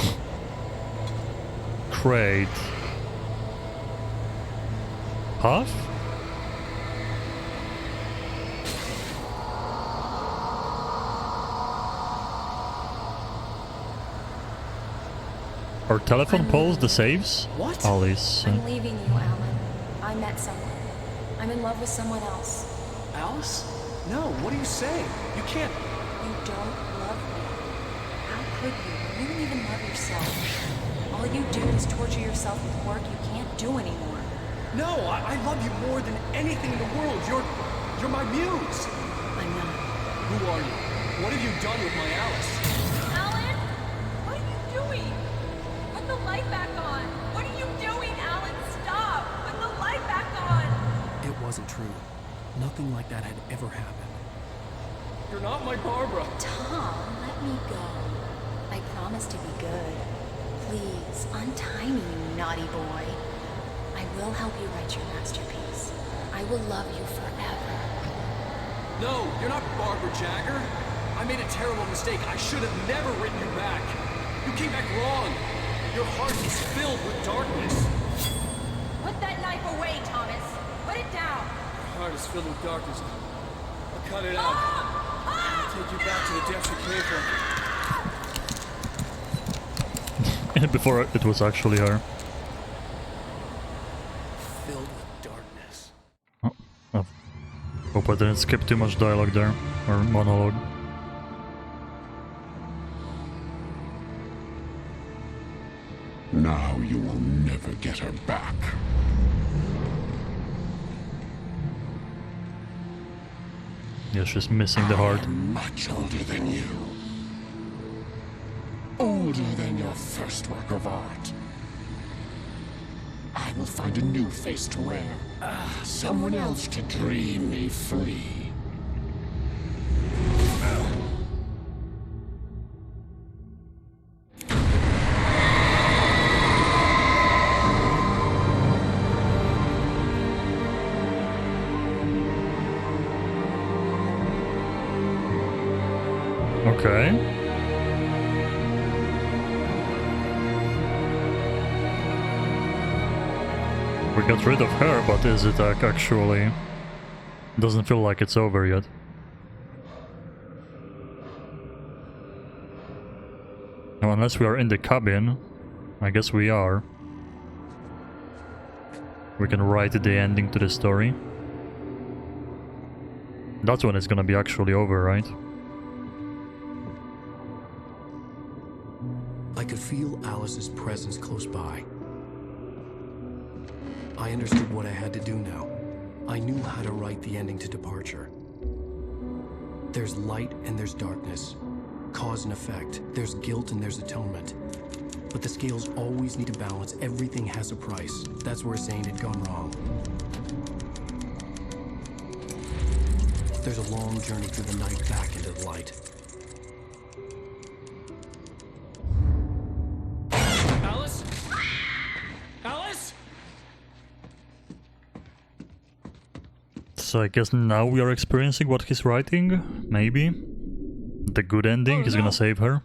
Crate. Puff? Are telephone poles the saves? What? Alice. I'm leaving you, Alan. I met someone. I'm in love with someone else. Alice? No, what are you saying? You can't... You don't love me. How could you? You don't even love yourself. All you do is torture yourself with work you can't do anymore. No, I love you more than anything in the world. You're my muse. I'm not. Who are you? What have you done with my Alice? Alan? What are you doing? Put the light back on. What are you doing, Alan? Stop. Put the light back on. It wasn't true. Nothing like that had ever happened. You're not my Barbara. Tom, let me go. I promise to be good. Please, untie me, you naughty boy. I will help you write your masterpiece. I will love you forever. No, you're not Barbara Jagger. I made a terrible mistake. I should have never written you back. You came back wrong. Your heart is filled with darkness. Put that knife away, Thomas. Put it down. Your heart is filled with darkness. I'll cut it out. I'll take you back to the depths you came from. Before it was actually her. Filled with darkness. Oh, I hope I didn't skip too much dialogue there, or monologue. Now you will never get her back. Yeah, she's missing the heart. I am much older than you. Older than your first work of art. I will find a new face to wear. Someone else to dream me free. We got rid of her, but is it actually... Doesn't feel like it's over yet. Now, unless we are in the cabin, I guess we are. We can write the ending to the story. That's when it's gonna be actually over, right? I could feel Alice's presence close by. I understood what I had to do now. I knew how to write the ending to Departure. There's light and there's darkness. Cause and effect. There's guilt and there's atonement. But the scales always need to balance. Everything has a price. That's where Zane had gone wrong. There's a long journey through the night back into the light. Alice? Alice? So I guess now we are experiencing what he's writing, maybe? The good ending, he's gonna save her.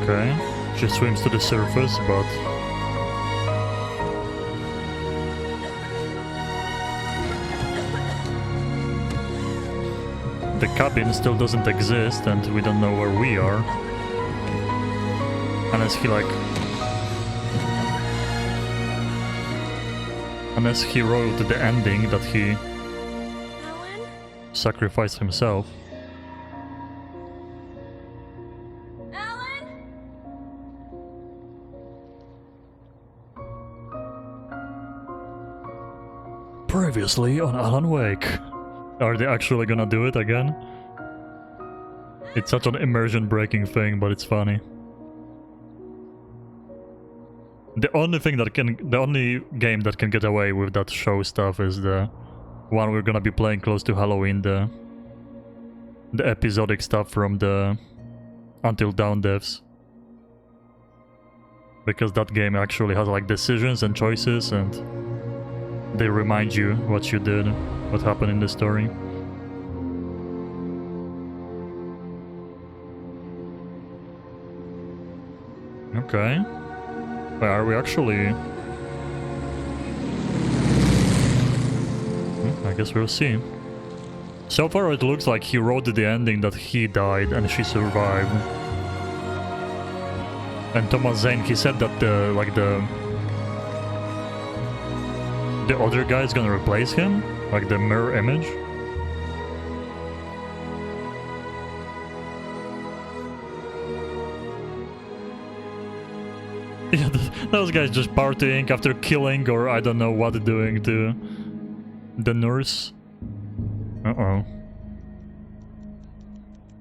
Okay, she swims to the surface, but... The cabin still doesn't exist and we don't know where we are. Unless he like... Unless he wrote the ending that he... sacrificed himself. Previously on Alan Wake. Are they actually gonna do it again? It's such an immersion breaking thing, but it's funny. The only game that can get away with that show stuff is the one we're gonna be playing close to Halloween, the episodic stuff from the Until Dawn devs. Because that game actually has like decisions and choices and they remind you what you did, what happened in the story. Okay. Where are we actually? I guess we'll see. So far it looks like he wrote the ending that he died and she survived. And Thomas Zane, he said that the other guy is gonna replace him? Like the mirror image? Yeah, those guys just partying after killing or I don't know what doing to the nurse. Uh-oh.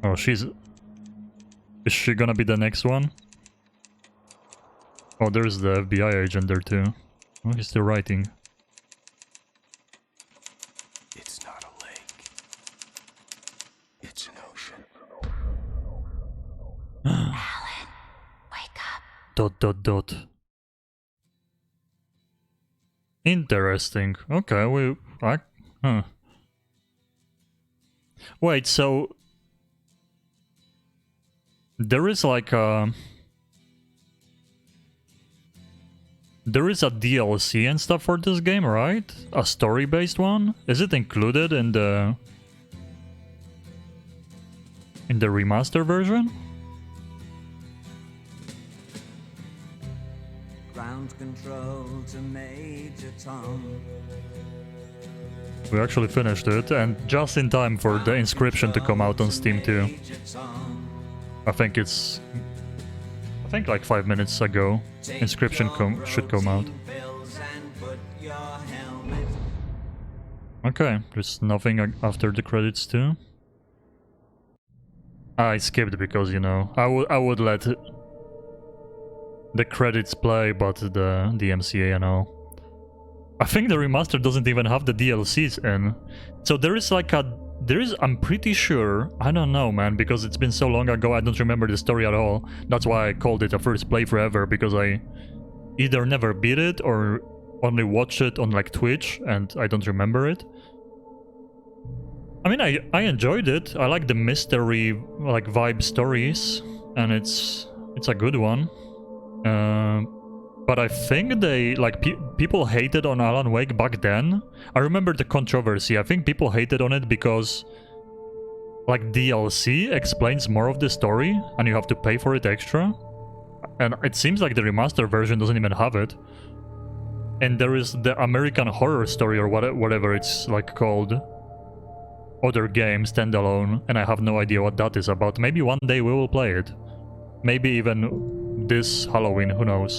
Oh, she's... Is she gonna be the next one? Oh, there's the FBI agent there too. Oh, he's still writing. It's not a lake. It's an ocean. Alan, wake up. ... Interesting. Okay, huh. Wait, so... There is like a... There is a DLC and stuff for this game, right? A story-based one? Is it included in the remaster version? Ground control to Major Tom. We actually finished it, and just in time for the inscription to come out on Steam too. I think like 5 minutes ago, inscription should come out. Okay, there's nothing after the credits too. I skipped because, you know, I would let the credits play, but the MCA and all. I think the remaster doesn't even have the DLCs in. So there is like I'm pretty sure, I don't know, man, because it's been so long ago, I don't remember the story at all. That's why I called it a first playthrough ever, because I either never beat it or only watched it on like Twitch and I don't remember it. I mean, I enjoyed it. I like the mystery, like, vibe stories, and it's a good one. But I think they, like, people hated on Alan Wake back then. I remember the controversy. I think people hated on it because, like, DLC explains more of the story, and you have to pay for it extra. And it seems like the remaster version doesn't even have it. And there is the American Horror Story, or whatever it's, like, called. Other game, standalone, and I have no idea what that is about. Maybe one day we will play it. Maybe even this Halloween, who knows.